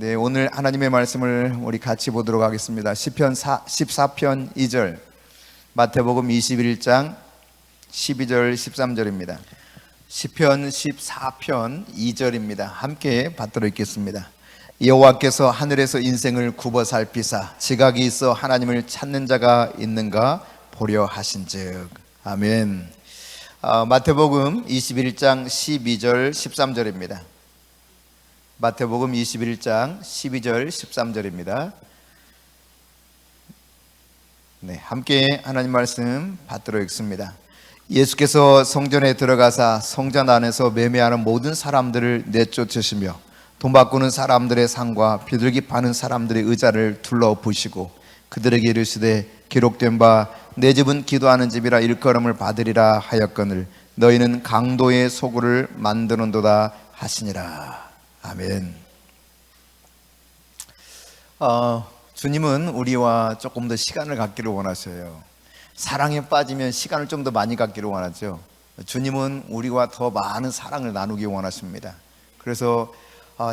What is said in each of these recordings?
네, 오늘 하나님의 말씀을 우리 같이 보도록 하겠습니다. 시편 14편 2절, 마태복음 21장 12절 13절입니다. 시편 14편 2절입니다. 함께 받들어 읽겠습니다. 여호와께서 하늘에서 인생을 굽어 살피사 지각이 있어 하나님을 찾는 자가 있는가 보려 하신즉. 아멘. 마태복음 21장 12절 13절입니다. 마태복음 21장 12절 13절입니다. 네, 함께 하나님 말씀 받들어 읽습니다. 예수께서 성전에 들어가사 성전 안에서 매매하는 모든 사람들을 내쫓으시며 돈 바꾸는 사람들의 상과 비둘기 파는 사람들의 의자를 둘러보시고 그들에게 이르시되 기록된 바 내 집은 기도하는 집이라 일컬음을 받으리라 하였거늘 너희는 강도의 소굴을 만드는도다 하시니라. 아멘. 주님은 우리와 조금 더 시간을 갖기를 원하셔요. 사랑에 빠지면 시간을 좀 더 많이 갖기를 원하죠. 주님은 우리와 더 많은 사랑을 나누기 원하십니다. 그래서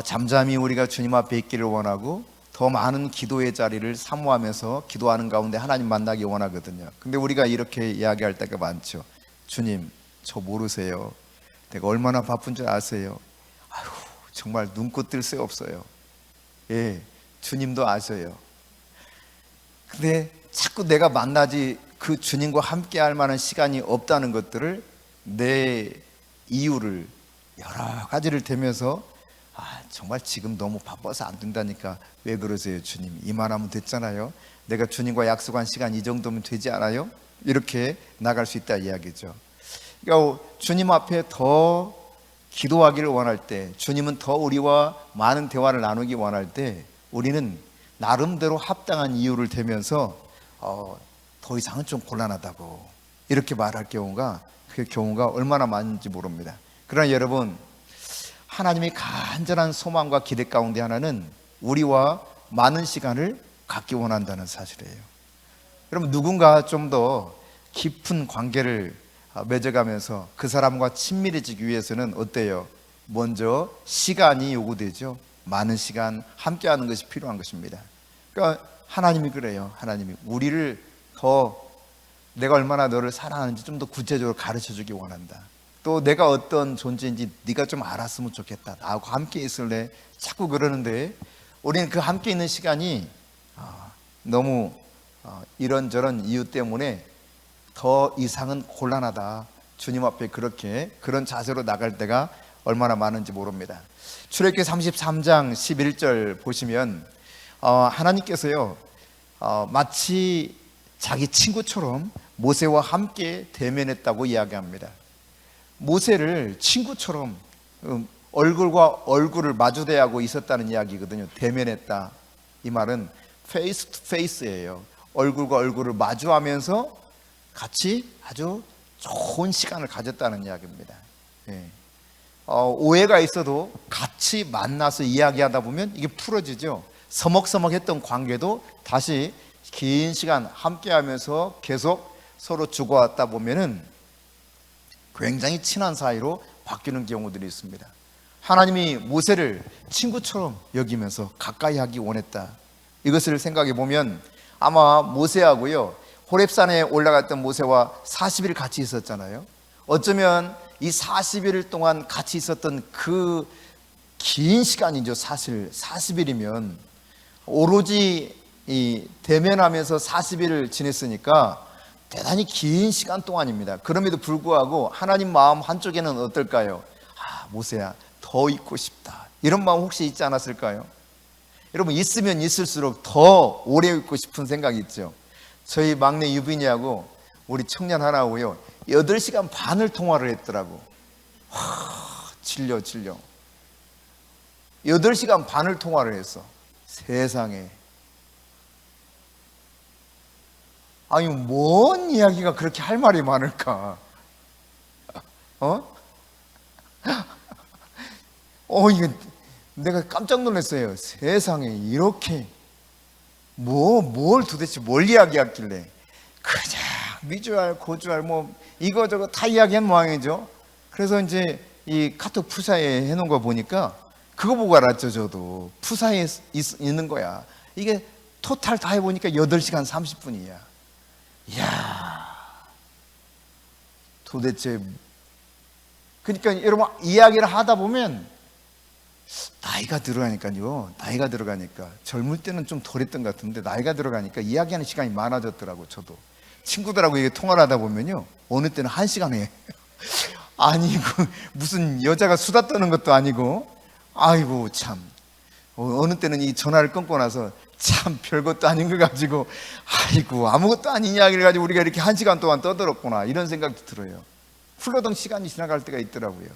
잠잠히 우리가 주님 앞에 있기를 원하고 더 많은 기도의 자리를 사모하면서 기도하는 가운데 하나님 만나기 원하거든요. 근데 우리가 이렇게 이야기할 때가 많죠. 주님, 저 모르세요. 내가 얼마나 바쁜 줄 아세요? 아휴, 정말 눈꽃 뜰 새 없어요. 예, 주님도 아셔요. 근데 자꾸 내가 만나지 그 주님과 함께 할 만한 시간이 없다는 것들을 내 이유를 여러 가지를 대면서 정말 지금 너무 바빠서 안 된다니까. 왜 그러세요 주님? 이만하면 됐잖아요. 내가 주님과 약속한 시간 이 정도면 되지 않아요? 이렇게 나갈 수 있다 이야기죠. 그러니까 주님 앞에 더 기도하기를 원할 때, 주님은 더 우리와 많은 대화를 나누기 원할 때 우리는 나름대로 합당한 이유를 대면서 더 이상은 좀 곤란하다고 이렇게 말할 경우가, 그 경우가 얼마나 많은지 모릅니다. 그러나 여러분, 하나님의 간절한 소망과 기대 가운데 하나는 우리와 많은 시간을 갖기 원한다는 사실이에요. 여러분, 누군가 좀 더 깊은 관계를 맺어가면서 그 사람과 친밀해지기 위해서는 어때요? 먼저 시간이 요구되죠. 많은 시간 함께하는 것이 필요한 것입니다. 그러니까 하나님이 그래요. 하나님이 우리를 더, 내가 얼마나 너를 사랑하는지 좀 더 구체적으로 가르쳐주기 원한다. 또 내가 어떤 존재인지 네가 좀 알았으면 좋겠다. 나하고 함께 있을래? 자꾸 그러는데 우리는 그 함께 있는 시간이 너무 이런저런 이유 때문에 더 이상은 곤란하다. 주님 앞에 그런 자세로 나갈 때가 얼마나 많은지 모릅니다. 출애굽기 33장 11절 보시면 하나님께서요 마치 자기 친구처럼 모세와 함께 대면했다고 이야기합니다. 모세를 친구처럼 얼굴과 얼굴을 마주대하고 있었다는 이야기거든요. 대면했다. 이 말은 페이스 투 페이스예요. 얼굴과 얼굴을 마주하면서 같이 아주 좋은 시간을 가졌다는 이야기입니다. 예. 오해가 있어도 같이 만나서 이야기하다 보면 이게 풀어지죠. 서먹서먹했던 관계도 다시 긴 시간 함께하면서 계속 서로 주고받다 보면은 굉장히 친한 사이로 바뀌는 경우들이 있습니다. 하나님이 모세를 친구처럼 여기면서 가까이 하기 원했다. 이것을 생각해 보면 아마 모세하고요 호렙산에 올라갔던 모세와 40일 같이 있었잖아요. 어쩌면 이 40일 동안 같이 있었던 그 긴 시간이죠. 사실 40일이면 오로지 이 대면하면서 40일을 지냈으니까 대단히 긴 시간 동안입니다. 그럼에도 불구하고 하나님 마음 한쪽에는 어떨까요? 모세야, 더 있고 싶다. 이런 마음 혹시 있지 않았을까요? 여러분, 있으면 있을수록 더 오래 있고 싶은 생각이 있죠. 저희 막내 유빈이하고 우리 청년 하나하고요 8시간 반을 통화를 했더라고. 질려 8시간 반을 통화를 했어. 세상에. 아니, 뭔 이야기가 그렇게 할 말이 많을까? 이거 내가 깜짝 놀랐어요. 세상에 이렇게 뭘 도대체 뭘 이야기했길래 그냥 미주알 고주알 뭐 이거저거 다 이야기한 모양이죠. 그래서 이제 이 카톡 푸사에 해놓은 거 보니까 그거 보고 알았죠. 저도 푸사에 있는 거야. 이게 토탈 다 해보니까 8시간 30분이야. 이야, 도대체. 그러니까 여러분, 이야기를 하다 보면 나이가 들어가니까 젊을 때는 좀 덜했던 것 같은데 나이가 들어가니까 이야기하는 시간이 많아졌더라고. 저도 친구들하고 이게 통화를 하다 보면요, 어느 때는 1시간 해. 아니고 무슨 여자가 수다 떠는 것도 아니고, 아이고 참, 어느 때는 이 전화를 끊고 나서 참 별것도 아닌 걸 가지고, 아이고 아무것도 아닌 이야기를 가지고 우리가 이렇게 1시간 동안 떠들었구나, 이런 생각도 들어요. 흘러던 시간이 지나갈 때가 있더라고요.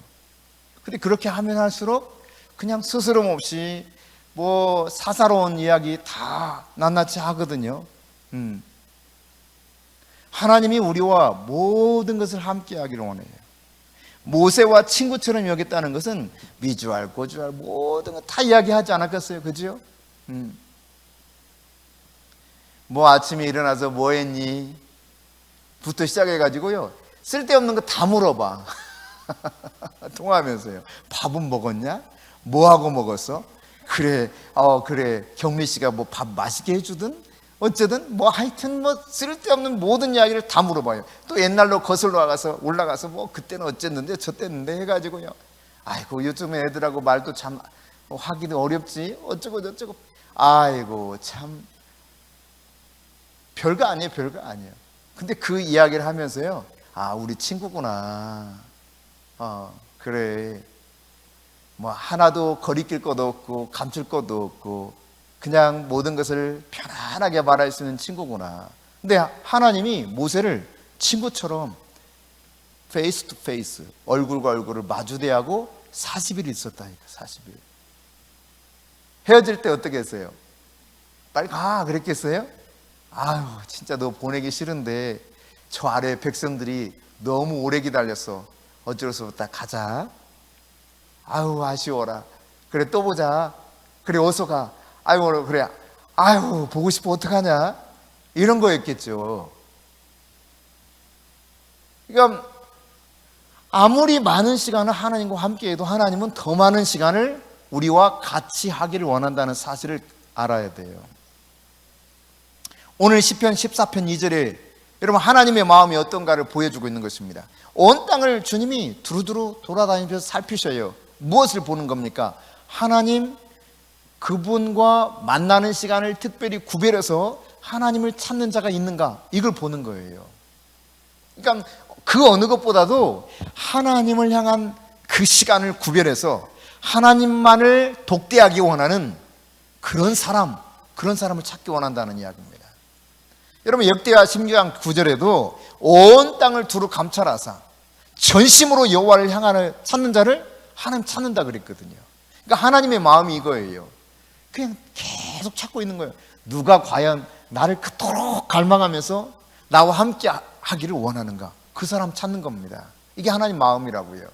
근데 그렇게 하면 할수록 그냥 스스럼 없이 뭐 사사로운 이야기 다 낱낱이 하거든요. 하나님이 우리와 모든 것을 함께 하기를 원해요. 모세와 친구처럼 여겼다는 것은 미주알, 고주알 모든 거 다 이야기하지 않았겠어요? 그죠? 뭐 아침에 일어나서 뭐 했니? 부터 시작해가지고요, 쓸데없는 거 다 물어봐. 통화하면서요. 밥은 먹었냐? 뭐하고 먹었어? 그래, 그래, 경미 씨가 뭐 밥 맛있게 해주든 어쩌든 뭐 하여튼 뭐 쓸데없는 모든 이야기를 다 물어봐요. 또 옛날로 거슬러 올라가서 뭐 그때는 어쨌는데 저때는데 해가지고요, 아이고 요즘 애들하고 말도 참 하기도 어렵지, 어쩌고 저쩌고. 아이고 참 별거 아니에요. 근데 그 이야기를 하면서요, 아 우리 친구구나, 그래, 뭐 하나도 거리낄 것도 없고 감출 것도 없고 그냥 모든 것을 편안하게 말할 수 있는 친구구나. 근데 하나님이 모세를 친구처럼 페이스 투 페이스, 얼굴과 얼굴을 마주대하고 40일 있었다니까. 40일. 헤어질 때 어떻게 했어요? 빨리 가 그랬겠어요? 아유 진짜 너 보내기 싫은데 저 아래 백성들이 너무 오래 기다렸어. 어쩔 수 없다, 가자. 아유 아쉬워라. 그래 또 보자. 그래 어서 가. 아유 그래. 아유 보고 싶어 어떡하냐, 이런 거였겠죠. 그러니까 아무리 많은 시간을 하나님과 함께해도 하나님은 더 많은 시간을 우리와 같이 하기를 원한다는 사실을 알아야 돼요. 오늘 시편 14편 2절에 여러분 하나님의 마음이 어떤가를 보여주고 있는 것입니다. 온 땅을 주님이 두루두루 돌아다니면서 살피셔요. 무엇을 보는 겁니까? 하나님, 그분과 만나는 시간을 특별히 구별해서 하나님을 찾는 자가 있는가, 이걸 보는 거예요. 그러니까 그 어느 것보다도 하나님을 향한 그 시간을 구별해서 하나님만을 독대하기 원하는 그런 사람을 찾기 원한다는 이야기입니다. 여러분 역대하 16장 9절에도 온 땅을 두루 감찰하사 전심으로 여호와를 향하는 찾는 자를 하나님 찾는다 그랬거든요. 그러니까 하나님의 마음이 이거예요. 그냥 계속 찾고 있는 거예요. 누가 과연 나를 그토록 갈망하면서 나와 함께 하기를 원하는가, 그 사람 찾는 겁니다. 이게 하나님 마음이라고요.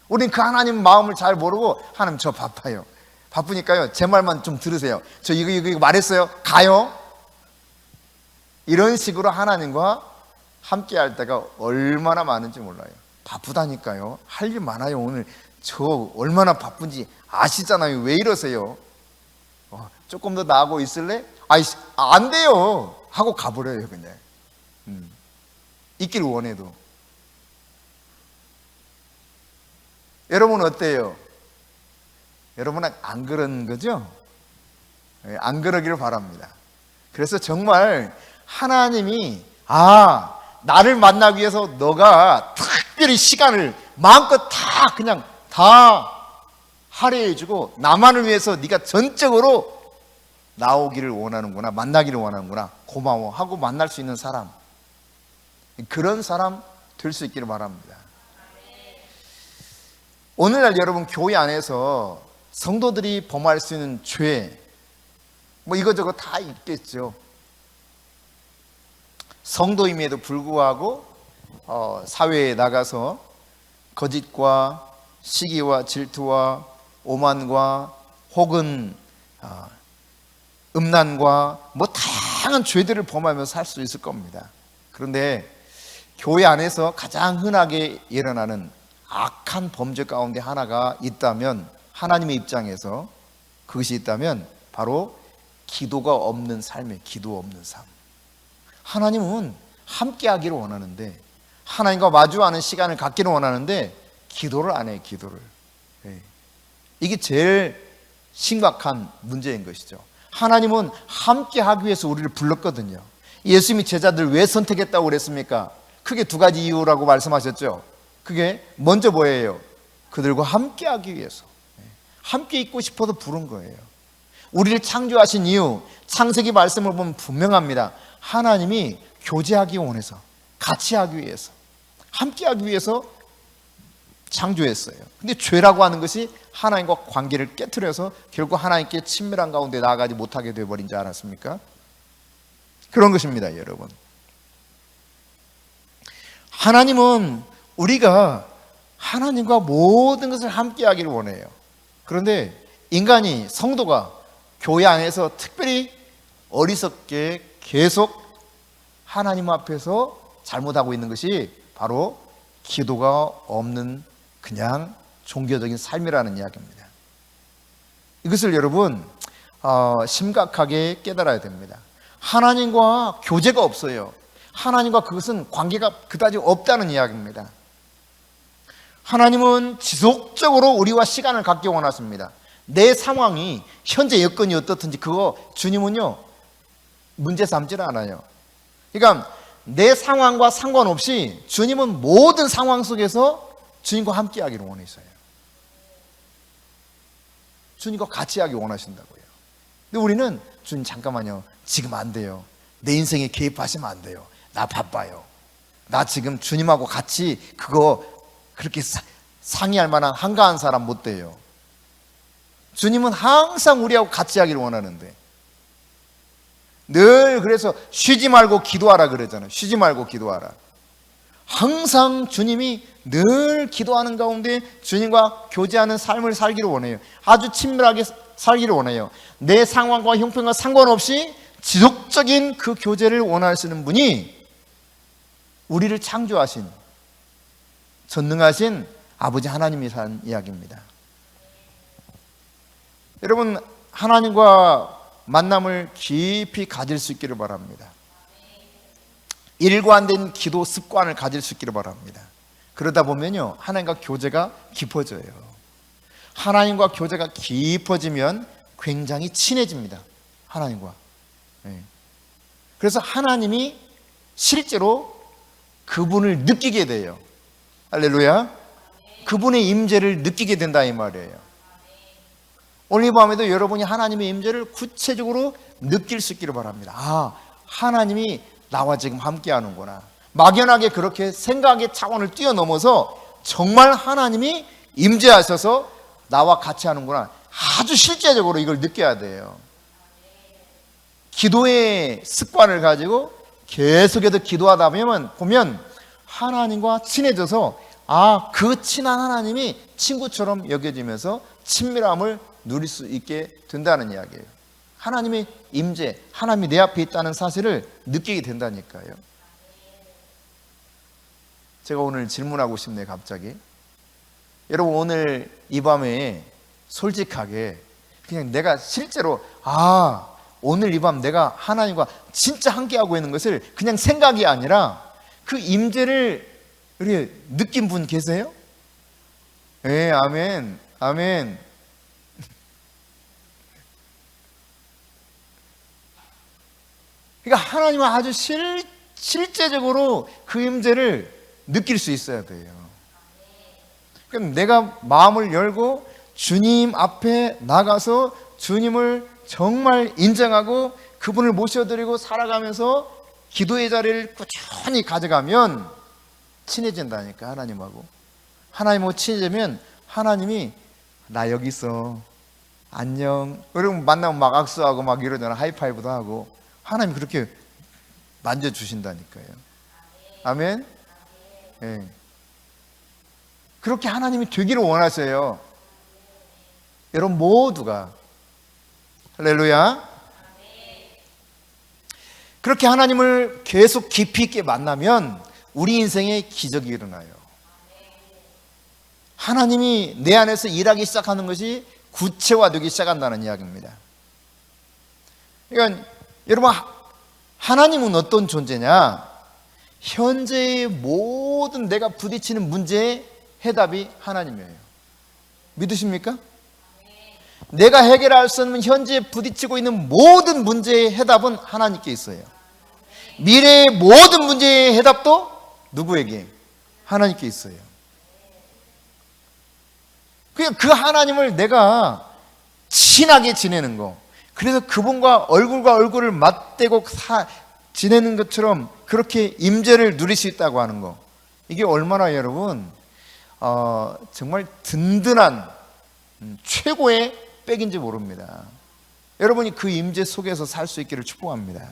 우린 그 하나님 마음을 잘 모르고, 하나님 저 바빠요, 바쁘니까요 제 말만 좀 들으세요, 저 이거 말했어요, 가요, 이런 식으로 하나님과 함께 할 때가 얼마나 많은지 몰라요. 바쁘다니까요. 할 일 많아요. 오늘 저 얼마나 바쁜지 아시잖아요. 왜 이러세요? 조금 더 나하고 있을래? 안 돼요 하고 가버려요. 그냥 있길 원해도. 여러분 어때요? 여러분은 안 그런 거죠? 안 그러기를 바랍니다. 그래서 정말 하나님이 나를 만나기 위해서 너가 특별히 시간을 마음껏 그냥 다 할애해주고 나만을 위해서 네가 전적으로 나오기를 원하는구나, 만나기를 원하는구나, 고마워 하고 만날 수 있는 사람, 그런 사람 될 수 있기를 바랍니다. 오늘날 여러분 교회 안에서 성도들이 범할 수 있는 죄 뭐 이것저것 다 있겠죠. 성도임에도 불구하고 사회에 나가서 거짓과 시기와 질투와 오만과 혹은 음란과 뭐 다양한 죄들을 범하면서 살 수 있을 겁니다. 그런데 교회 안에서 가장 흔하게 일어나는 악한 범죄 가운데 하나가 있다면 하나님의 입장에서 그것이 있다면 바로 기도가 없는 삶이에요. 기도 없는 삶. 하나님은 함께 하기를 원하는데, 하나님과 마주하는 시간을 갖기를 원하는데 기도를 안 해요. 기도를. 이게 제일 심각한 문제인 것이죠. 하나님은 함께 하기 위해서 우리를 불렀거든요. 예수님이 제자들 왜 선택했다고 그랬습니까? 크게 두 가지 이유라고 말씀하셨죠. 그게 먼저 뭐예요? 그들과 함께 하기 위해서, 함께 있고 싶어서 부른 거예요. 우리를 창조하신 이유, 창세기 말씀을 보면 분명합니다. 하나님이 교제하기 원해서, 같이 하기 위해서, 함께 하기 위해서 창조했어요. 근데 죄라고 하는 것이 하나님과 관계를 깨트려서 결국 하나님께 친밀한 가운데 나아가지 못하게 되어버린지 않았습니까? 그런 것입니다, 여러분. 하나님은 우리가 하나님과 모든 것을 함께 하기를 원해요. 그런데 인간이, 성도가 교회 안에서 특별히 어리석게 계속 하나님 앞에서 잘못하고 있는 것이 바로 기도가 없는 그냥 종교적인 삶이라는 이야기입니다. 이것을 여러분 심각하게 깨달아야 됩니다. 하나님과 교제가 없어요. 하나님과 그것은 관계가 그다지 없다는 이야기입니다. 하나님은 지속적으로 우리와 시간을 갖기 원하십니다. 내 상황이, 현재 여건이 어떻든지 그거 주님은요 문제 삼지를 않아요. 그러니까 내 상황과 상관없이 주님은 모든 상황 속에서 주님과 함께 하기를 원하셔요. 주님과 같이 하기 원하신다고요. 근데 우리는 주님 잠깐만요, 지금 안 돼요. 내 인생에 개입하시면 안 돼요. 나 바빠요. 나 지금 주님하고 같이 그거 그렇게 상의할 만한 한가한 사람 못 돼요. 주님은 항상 우리하고 같이 하기를 원하는데, 늘 그래서 쉬지 말고 기도하라 그러잖아요. 쉬지 말고 기도하라. 항상 주님이 늘 기도하는 가운데 주님과 교제하는 삶을 살기를 원해요. 아주 친밀하게 살기를 원해요. 내 상황과 형편과 상관없이 지속적인 그 교제를 원하시는 분이 우리를 창조하신 전능하신 아버지 하나님이 산 이야기입니다. 여러분, 하나님과 만남을 깊이 가질 수 있기를 바랍니다. 일관된 기도 습관을 가질 수 있기를 바랍니다. 그러다 보면요, 하나님과 교제가 깊어져요. 하나님과 교제가 깊어지면 굉장히 친해집니다. 하나님과. 그래서 하나님이 실제로 그분을 느끼게 돼요. 할렐루야. 그분의 임재를 느끼게 된다 이 말이에요. 오늘 이 밤에도 여러분이 하나님의 임재를 구체적으로 느낄 수 있기를 바랍니다. 아, 하나님이 나와 지금 함께 하는구나. 막연하게 그렇게 생각의 차원을 뛰어넘어서 정말 하나님이 임재하셔서 나와 같이 하는구나. 아주 실제적으로 이걸 느껴야 돼요. 기도의 습관을 가지고 계속해서 기도하다 보면 하나님과 친해져서 그 친한 하나님이 친구처럼 여겨지면서 친밀함을 누릴 수 있게 된다는 이야기예요. 하나님의 임재, 하나님이 내 앞에 있다는 사실을 느끼게 된다니까요. 제가 오늘 질문하고 싶네요, 갑자기. 여러분, 오늘 이 밤에 솔직하게 그냥 내가 실제로 오늘 이 밤 내가 하나님과 진짜 함께하고 있는 것을 그냥 생각이 아니라 그 임재를 우리 느낀 분 계세요? 네, 아멘, 아멘. 그러니까 하나님은 아주 실제적으로 그 임재를 느낄 수 있어야 돼요. 그럼 내가 마음을 열고 주님 앞에 나가서 주님을 정말 인정하고 그분을 모셔드리고 살아가면서 기도의 자리를 꾸준히 가져가면 친해진다니까, 하나님하고. 하나님하고 친해지면 하나님이 나 여기 있어, 안녕. 여러분 만나면 막 악수하고 막 이러잖아. 하이파이브도 하고. 하나님이 그렇게 만져주신다니까요. 아멘. 네. 그렇게 하나님이 되기를 원하세요. 여러분 모두가. 할렐루야. 그렇게 하나님을 계속 깊이 있게 만나면 우리 인생에 기적이 일어나요. 하나님이 내 안에서 일하기 시작하는 것이 구체화되기 시작한다는 이야기입니다. 그러니까 여러분, 하나님은 어떤 존재냐? 현재의 모든 내가 부딪히는 문제의 해답이 하나님이에요. 믿으십니까? 내가 해결할 수 없는 현재 부딪히고 있는 모든 문제의 해답은 하나님께 있어요. 미래의 모든 문제의 해답도 누구에게? 하나님께 있어요. 그 하나님을 내가 친하게 지내는 거, 그래서 그분과 얼굴을 맞대고 지내는 것처럼 그렇게 임재를 누릴 수 있다고 하는 거, 이게 얼마나 여러분 정말 든든한 최고의 백인지 모릅니다. 여러분이 그 임재 속에서 살 수 있기를 축복합니다.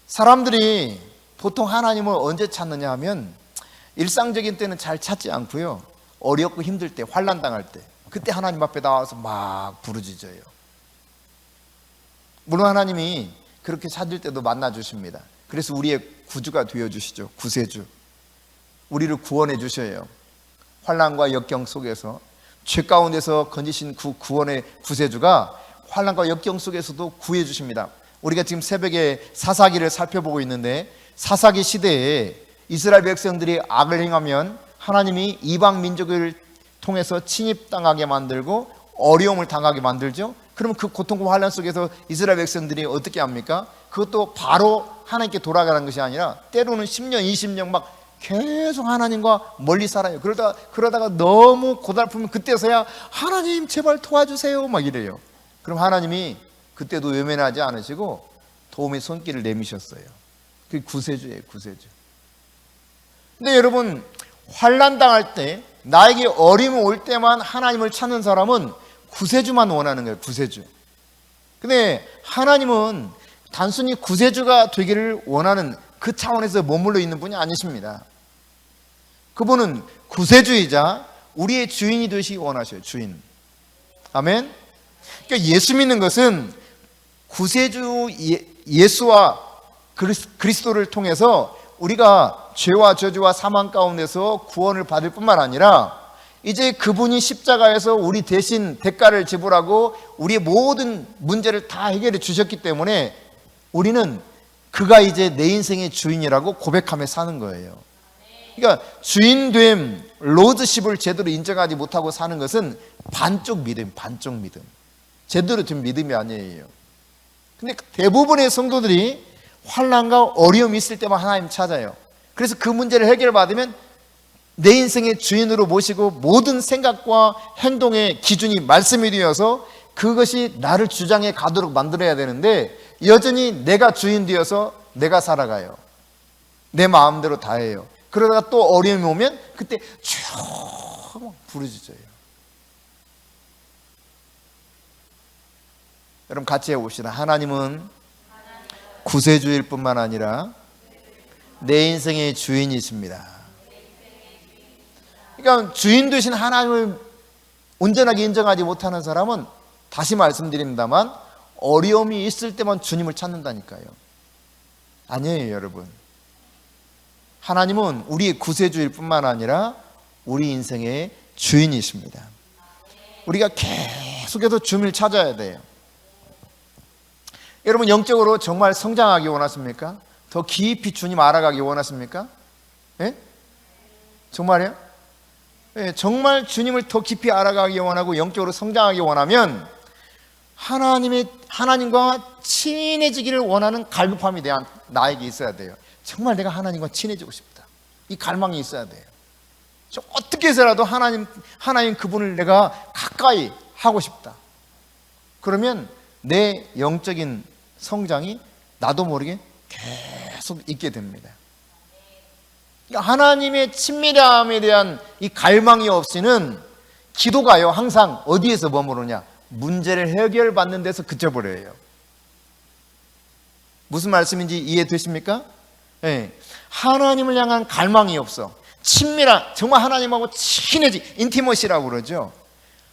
사람들이 보통 하나님을 언제 찾느냐 하면 일상적인 때는 잘 찾지 않고요, 어렵고 힘들 때, 환난 당할 때, 그때 하나님 앞에 나와서 막 부르짖어요. 물론 하나님이 그렇게 찾을 때도 만나 주십니다. 그래서 우리의 구주가 되어 주시죠. 구세주. 우리를 구원해 주셔요. 환난과 역경 속에서 죄 가운데서 건지신 그 구원의 구세주가 환난과 역경 속에서도 구해 주십니다. 우리가 지금 새벽에 사사기를 살펴보고 있는데, 사사기 시대에 이스라엘 백성들이 악을 행하면 하나님이 이방 민족을 통해서 침입당하게 만들고 어려움을 당하게 만들죠. 그러면 그 고통과 환난 속에서 이스라엘 백성들이 어떻게 합니까? 그것도 바로 하나님께 돌아가는 것이 아니라 때로는 10년, 20년 막 계속 하나님과 멀리 살아요. 그러다가 너무 고달프면 그때서야 하나님 제발 도와주세요 막 이래요. 그럼 하나님이 그때도 외면하지 않으시고 도움의 손길을 내미셨어요. 그게 구세주예요, 구세주. 근데 여러분, 환난 당할 때, 나에게 어려움이 올 때만 하나님을 찾는 사람은 구세주만 원하는 거예요, 구세주. 근데 하나님은 단순히 구세주가 되기를 원하는 그 차원에서 머물러 있는 분이 아니십니다. 그분은 구세주이자 우리의 주인이 되시기 원하셔요, 주인. 아멘? 그러니까 예수 믿는 것은 구세주 예수와 그리스도를 통해서 우리가 죄와 저주와 사망 가운데서 구원을 받을 뿐만 아니라 이제 그분이 십자가에서 우리 대신 대가를 지불하고 우리의 모든 문제를 다 해결해 주셨기 때문에 우리는 그가 이제 내 인생의 주인이라고 고백하며 사는 거예요. 그러니까 주인됨, 로드십을 제대로 인정하지 못하고 사는 것은 반쪽 믿음, 반쪽 믿음. 제대로 된 믿음이 아니에요. 근데 대부분의 성도들이 환난과 어려움이 있을 때만 하나님 찾아요. 그래서 그 문제를 해결받으면 내 인생의 주인으로 모시고 모든 생각과 행동의 기준이 말씀이 되어서 그것이 나를 주장해 가도록 만들어야 되는데 여전히 내가 주인 되어서 내가 살아가요. 내 마음대로 다 해요. 그러다가 또 어려움이 오면 그때 쭉 부르짖어요. 여러분 같이 해봅시다. 하나님은 구세주일 뿐만 아니라 내 인생의 주인이십니다. 그러니까 주인 되신 하나님을 온전하게 인정하지 못하는 사람은 다시 말씀드립니다만 어려움이 있을 때만 주님을 찾는다니까요. 아니에요, 여러분. 하나님은 우리의 구세주일 뿐만 아니라 우리 인생의 주인이십니다. 우리가 계속해서 주님을 찾아야 돼요. 여러분 영적으로 정말 성장하기 원하십니까? 더 깊이 주님 알아가기 원하십니까? 예? 정말요? 예, 정말 주님을 더 깊이 알아가기 원하고 영적으로 성장하기 원하면 하나님과 친해지기를 원하는 갈급함이 나에게 있어야 돼요. 정말 내가 하나님과 친해지고 싶다. 이 갈망이 있어야 돼요. 어떻게 해서라도 하나님 그분을 내가 가까이 하고 싶다. 그러면 내 영적인 성장이 나도 모르게 계속 있게 됩니다. 하나님의 친밀함에 대한 이 갈망이 없이는 기도가요 항상 어디에서 머무르냐? 문제를 해결받는 데서 그쳐버려요. 무슨 말씀인지 이해되십니까? 네. 하나님을 향한 갈망이 없어. 친밀한, 정말 하나님하고 인티머시라고 그러죠.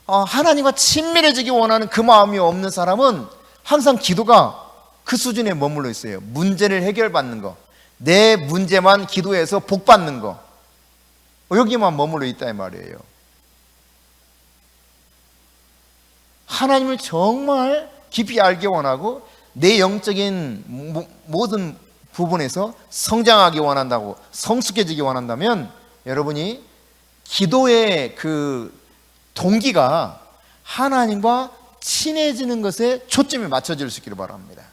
하나님과 친밀해지기 원하는 그 마음이 없는 사람은 항상 기도가 그 수준에 머물러 있어요. 문제를 해결받는 거, 내 문제만 기도해서 복 받는 거. 여기만 머물러 있다 이 말이에요. 하나님을 정말 깊이 알기 원하고 내 영적인 모든 부분에서 성장하기 원한다고, 성숙해지기 원한다면 여러분이 기도의 그 동기가 하나님과 친해지는 것에 초점이 맞춰질 수 있기를 바랍니다.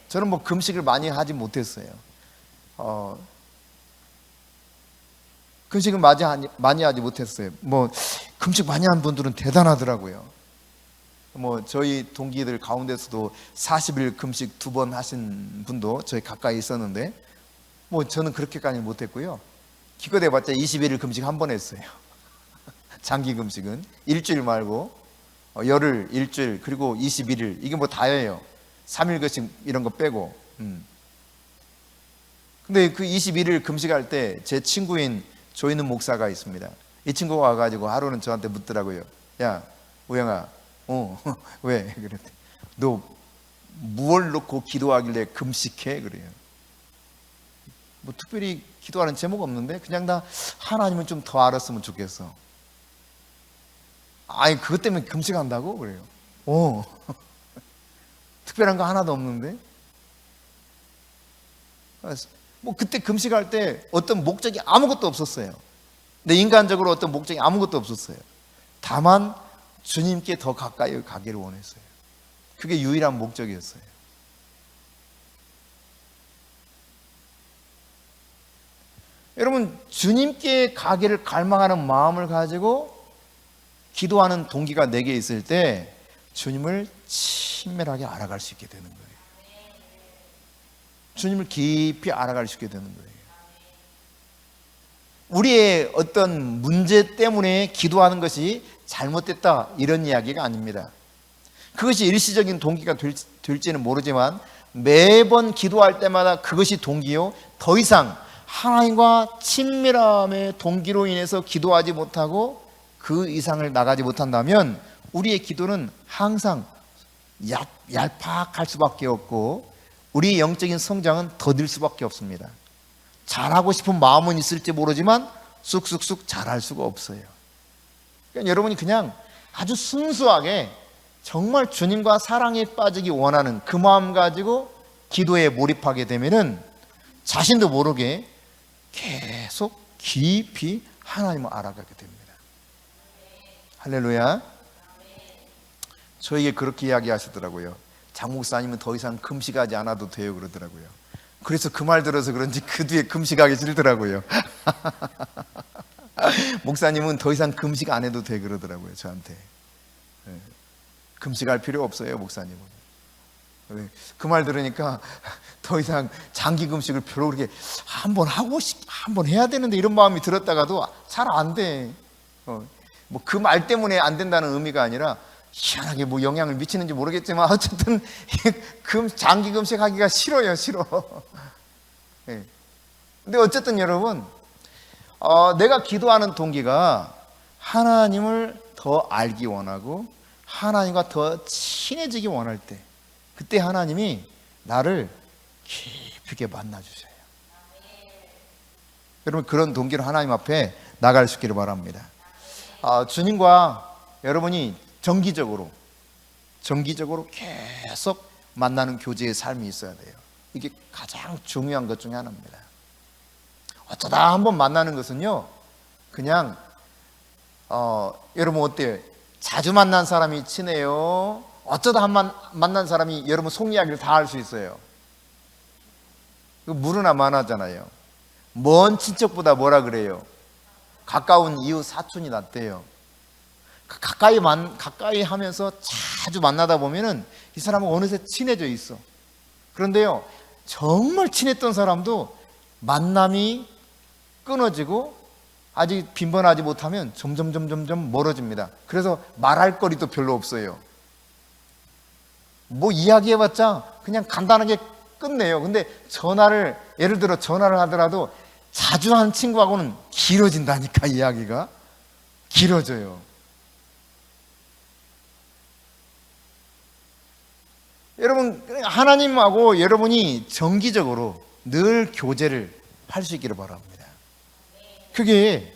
저는 뭐 금식을 많이 하지 못했어요. 금식을 많이 하지 못했어요. 뭐 금식 많이 한 분들은 대단하더라고요. 뭐 저희 동기들 가운데서도 40일 금식 2번 하신 분도 저희 가까이 있었는데 뭐 저는 그렇게까지 못했고요. 기껏 해봤자 21일 금식 한 번 했어요. 장기 금식은 일주일 말고 열흘, 일주일, 그리고 21일, 이게 뭐 다예요. 3일 금식 이런 거 빼고. 근데 그 21일 금식할 때 제 친구인 조이는 목사가 있습니다. 이 친구가 와가지고 하루는 저한테 묻더라고요. 야, 우영아, 왜? 그랬대. 너 무얼 놓고 기도하길래 금식해? 그래요. 뭐 특별히 기도하는 제목 없는데 그냥 다 하나님은 좀 더 알았으면 좋겠어. 아니 그것 때문에 금식한다고? 그래요. 특별한 거 하나도 없는데. 뭐 그때 금식할 때 어떤 목적이 아무것도 없었어요. 내 인간적으로 어떤 목적이 아무것도 없었어요. 다만 주님께 더 가까이 가기를 원했어요. 그게 유일한 목적이었어요. 여러분, 주님께 가기를 갈망하는 마음을 가지고 기도하는 동기가 내게 있을 때 주님을 친밀하게 알아갈 수 있게 되는 거예요. 주님을 깊이 알아갈 수 있게 되는 거예요. 우리의 어떤 문제 때문에 기도하는 것이 잘못됐다 이런 이야기가 아닙니다. 그것이 일시적인 동기가 될지는 모르지만 매번 기도할 때마다 그것이 동기요, 더 이상 하나님과 친밀함의 동기로 인해서 기도하지 못하고 그 이상을 나가지 못한다면 우리의 기도는 항상 얄팍할 수밖에 없고 우리의 영적인 성장은 더딜 수밖에 없습니다. 잘하고 싶은 마음은 있을지 모르지만 쑥쑥쑥 잘할 수가 없어요. 그러니까 여러분이 그냥 아주 순수하게 정말 주님과 사랑에 빠지기 원하는 그 마음 가지고 기도에 몰입하게 되면은 자신도 모르게 계속 깊이 하나님을 알아가게 됩니다. 할렐루야. 저에게 그렇게 이야기하시더라고요. 장 목사님은 더 이상 금식하지 않아도 돼요 그러더라고요. 그래서 그 말 들어서 그런지 그 뒤에 금식하기 싫더라고요. 목사님은 더 이상 금식 안 해도 돼 그러더라고요 저한테. 금식할 필요 없어요 목사님은. 그 말 들으니까 더 이상 장기 금식을 별로 그렇게 한번 해야 되는데 이런 마음이 들었다가도 잘 안 돼. 뭐 그 말 때문에 안 된다는 의미가 아니라 희한하게 뭐 영향을 미치는지 모르겠지만 어쨌든 장기 금식하기가 싫어요. 근데 어쨌든 여러분, 내가 기도하는 동기가 하나님을 더 알기 원하고 하나님과 더 친해지기 원할 때, 그때 하나님이 나를 깊게 만나주세요. 여러분, 그런 동기로 하나님 앞에 나갈 수 있기를 바랍니다. 주님과 여러분이 정기적으로 계속 만나는 교제의 삶이 있어야 돼요. 이게 가장 중요한 것 중에 하나입니다. 어쩌다 한번 만나는 것은요, 그냥 여러분 어때요? 자주 만난 사람이 친해요? 어쩌다 한번 만난 사람이 여러분 속 이야기를 다 할 수 있어요? 무르나 만하잖아요. 먼 친척보다 뭐라 그래요? 가까운 이웃 사촌이 낫대요. 가까이 하면서 자주 만나다 보면은 이 사람은 어느새 친해져 있어. 그런데요, 정말 친했던 사람도 만남이 끊어지고 아직 빈번하지 못하면 점점 멀어집니다. 그래서 말할 거리도 별로 없어요. 뭐 이야기해봤자 그냥 간단하게 끝내요. 근데 예를 들어 전화를 하더라도 자주 한 친구하고는 길어진다니까. 이야기가 길어져요. 여러분, 하나님하고 여러분이 정기적으로 늘 교제를 할 수 있기를 바랍니다. 그게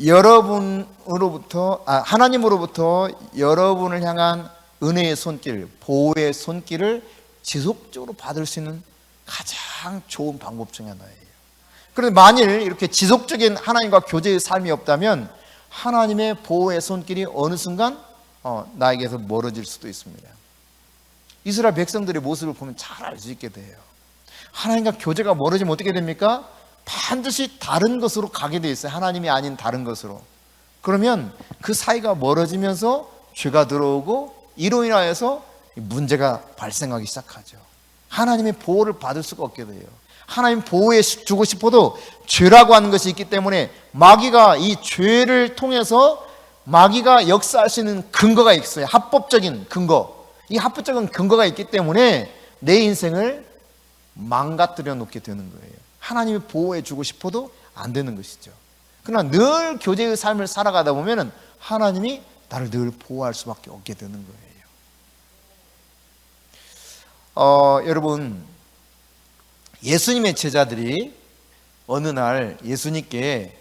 여러분으로부터 하나님으로부터 여러분을 향한 은혜의 손길, 보호의 손길을 지속적으로 받을 수 있는 가장 좋은 방법 중에 하나예요. 그런데 만일 이렇게 지속적인 하나님과 교제의 삶이 없다면 하나님의 보호의 손길이 어느 순간 나에게서 멀어질 수도 있습니다. 이스라엘 백성들의 모습을 보면 잘 알 수 있게 돼요. 하나님과 교제가 멀어지면 어떻게 됩니까? 반드시 다른 것으로 가게 돼 있어요. 하나님이 아닌 다른 것으로. 그러면 그 사이가 멀어지면서 죄가 들어오고 이로 인하여서 문제가 발생하기 시작하죠. 하나님의 보호를 받을 수가 없게 돼요. 하나님 보호해 주고 싶어도 죄라고 하는 것이 있기 때문에 마귀가 이 죄를 통해서 마귀가 역사할 수 있는 근거가 있어요. 합법적인 근거. 이 합법적인 근거가 있기 때문에 내 인생을 망가뜨려 놓게 되는 거예요. 하나님이 보호해 주고 싶어도 안 되는 것이죠. 그러나 늘 교제의 삶을 살아가다 보면 하나님이 나를 늘 보호할 수밖에 없게 되는 거예요. 여러분, 예수님의 제자들이 어느 날 예수님께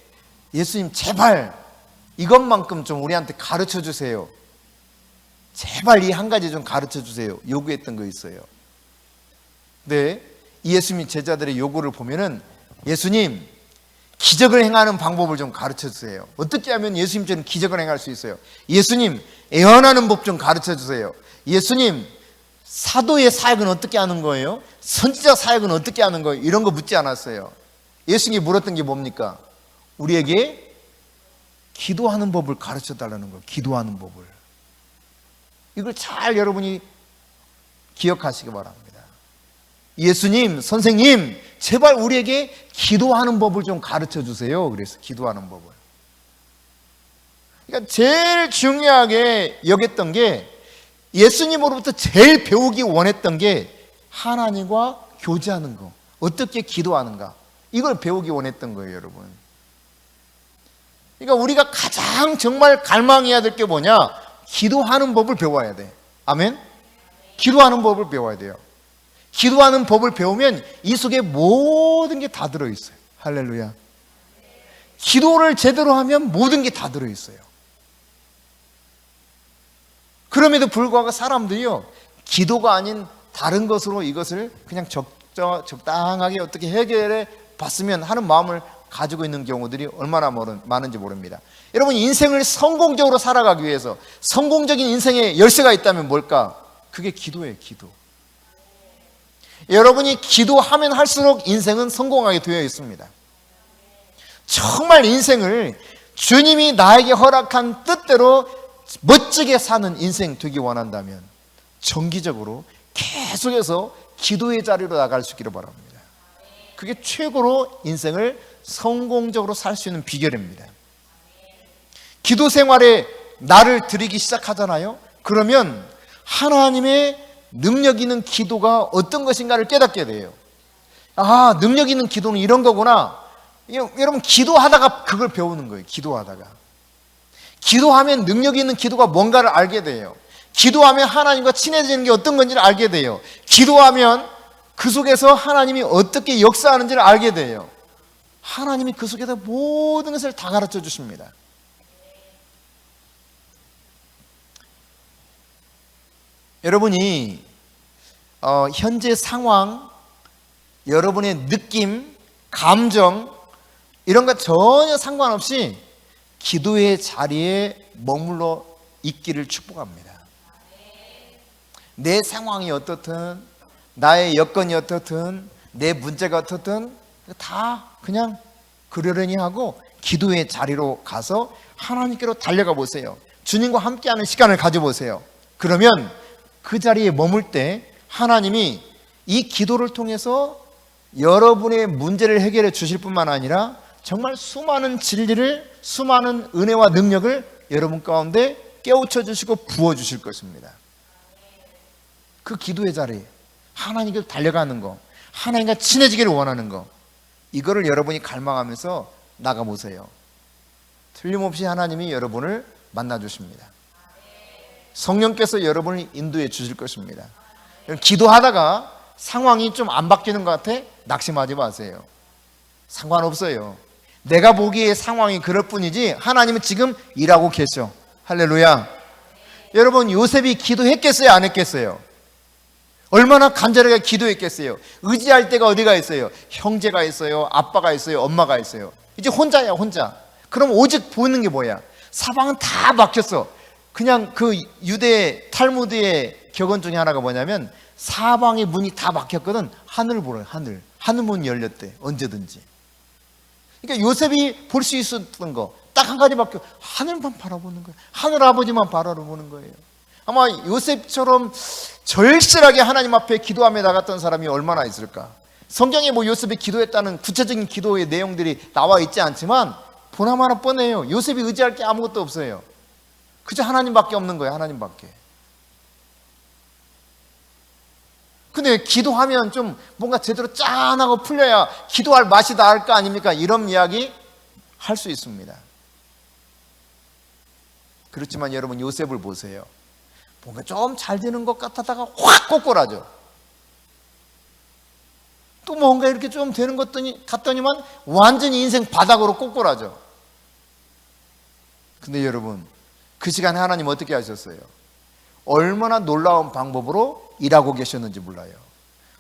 예수님 제발 이것만큼 좀 우리한테 가르쳐 주세요. 제발 이 한 가지 좀 가르쳐 주세요. 요구했던 거 있어요. 네, 예수님 제자들의 요구를 보면은 예수님 기적을 행하는 방법을 좀 가르쳐 주세요. 어떻게 하면 예수님처럼 기적을 행할 수 있어요? 예수님 애언하는 법 좀 가르쳐 주세요. 예수님 사도의 사역은 어떻게 하는 거예요? 선지자 사역은 어떻게 하는 거예요? 이런 거 묻지 않았어요. 예수님이 물었던 게 뭡니까? 우리에게 기도하는 법을 가르쳐 달라는 거예요. 기도하는 법을. 이걸 잘 여러분이 기억하시기 바랍니다. 예수님, 선생님, 제발 우리에게 기도하는 법을 좀 가르쳐 주세요. 그래서 기도하는 법을. 그러니까 제일 중요하게 여겼던 게 예수님으로부터 제일 배우기 원했던 게 하나님과 교제하는 거, 어떻게 기도하는가, 이걸 배우기 원했던 거예요, 여러분. 그러니까 우리가 가장 정말 갈망해야 될 게 뭐냐? 기도하는 법을 배워야 돼. 아멘? 기도하는 법을 배워야 돼요. 기도하는 법을 배우면 이 속에 모든 게 다 들어있어요. 할렐루야. 기도를 제대로 하면 모든 게 다 들어있어요. 그럼에도 불구하고 사람들이요, 기도가 아닌 다른 것으로 이것을 그냥 적당하게 어떻게 해결해 봤으면 하는 마음을 가지고 있는 경우들이 얼마나 많은지 모릅니다. 여러분, 인생을 성공적으로 살아가기 위해서 성공적인 인생의 열쇠가 있다면 뭘까? 그게 기도예요. 기도. 여러분이 기도하면 할수록 인생은 성공하게 되어 있습니다. 정말 인생을 주님이 나에게 허락한 뜻대로 멋지게 사는 인생 되기 원한다면 정기적으로 계속해서 기도의 자리로 나갈 수 있기를 바랍니다. 그게 최고로 인생을 성공적으로 살 수 있는 비결입니다. 기도 생활에 나를 드리기 시작하잖아요. 그러면 하나님의 능력 있는 기도가 어떤 것인가를 깨닫게 돼요. 아, 능력 있는 기도는 이런 거구나. 여러분, 기도하다가 그걸 배우는 거예요. 기도하면 능력 있는 기도가 뭔가를 알게 돼요. 기도하면 하나님과 친해지는 게 어떤 건지를 알게 돼요. 기도하면 그 속에서 하나님이 어떻게 역사하는지를 알게 돼요. 하나님이 그 속에서 모든 것을 다 가르쳐 주십니다. 여러분이 현재 상황, 여러분의 느낌, 감정 이런 것 전혀 상관없이 기도의 자리에 머물러 있기를 축복합니다. 내 상황이 어떻든, 나의 여건이 어떻든, 내 문제가 어떻든 다 그냥 그러려니 하고 기도의 자리로 가서 하나님께로 달려가 보세요. 주님과 함께하는 시간을 가져보세요. 그러면 그 자리에 머물 때 하나님이 이 기도를 통해서 여러분의 문제를 해결해 주실 뿐만 아니라 정말 수많은 진리를, 수많은 은혜와 능력을 여러분 가운데 깨우쳐 주시고 부어 주실 것입니다. 그 기도의 자리, 하나님께 달려가는 거, 하나님과 친해지기를 원하는 거, 이거를 여러분이 갈망하면서 나가보세요. 틀림없이 하나님이 여러분을 만나주십니다. 성령께서 여러분을 인도해 주실 것입니다. 기도하다가 상황이 좀 안 바뀌는 것 같아? 낙심하지 마세요. 상관없어요. 내가 보기에 상황이 그럴 뿐이지 하나님은 지금 일하고 계셔. 할렐루야. 여러분, 요셉이 기도했겠어요, 안 했겠어요? 얼마나 간절하게 기도했겠어요? 의지할 때가 어디가 있어요? 형제가 있어요, 아빠가 있어요, 엄마가 있어요. 이제 혼자야, 혼자. 그럼 오직 보이는 게 뭐야? 사방은 다 막혔어. 그냥 그 유대 탈무드의 격언 중에 하나가 뭐냐면, 사방의 문이 다 막혔거든. 하늘을 보래, 하늘. 하늘 문이 열렸대, 언제든지. 그러니까 요셉이 볼 수 있었던 거 딱 한 가지밖에, 하늘만 바라보는 거예요. 하늘 아버지만 바라보는 거예요. 아마 요셉처럼 절실하게 하나님 앞에 기도하며 나갔던 사람이 얼마나 있을까? 성경에 뭐 요셉이 기도했다는 구체적인 기도의 내용들이 나와 있지 않지만 보나마나 뻔해요. 요셉이 의지할 게 아무것도 없어요. 그저 하나님밖에 없는 거예요. 하나님밖에. 근데 기도하면 좀 뭔가 제대로 짠하고 풀려야 기도할 맛이 나을 거 아닙니까? 이런 이야기 할 수 있습니다. 그렇지만 여러분, 요셉을 보세요. 뭔가 좀 잘 되는 것 같다가 확 꼬꾸라져. 또 뭔가 이렇게 좀 되는 것 같더니만 완전히 인생 바닥으로 꼬꾸라져. 근데 여러분, 그 시간에 하나님 어떻게 하셨어요? 얼마나 놀라운 방법으로 일하고 계셨는지 몰라요.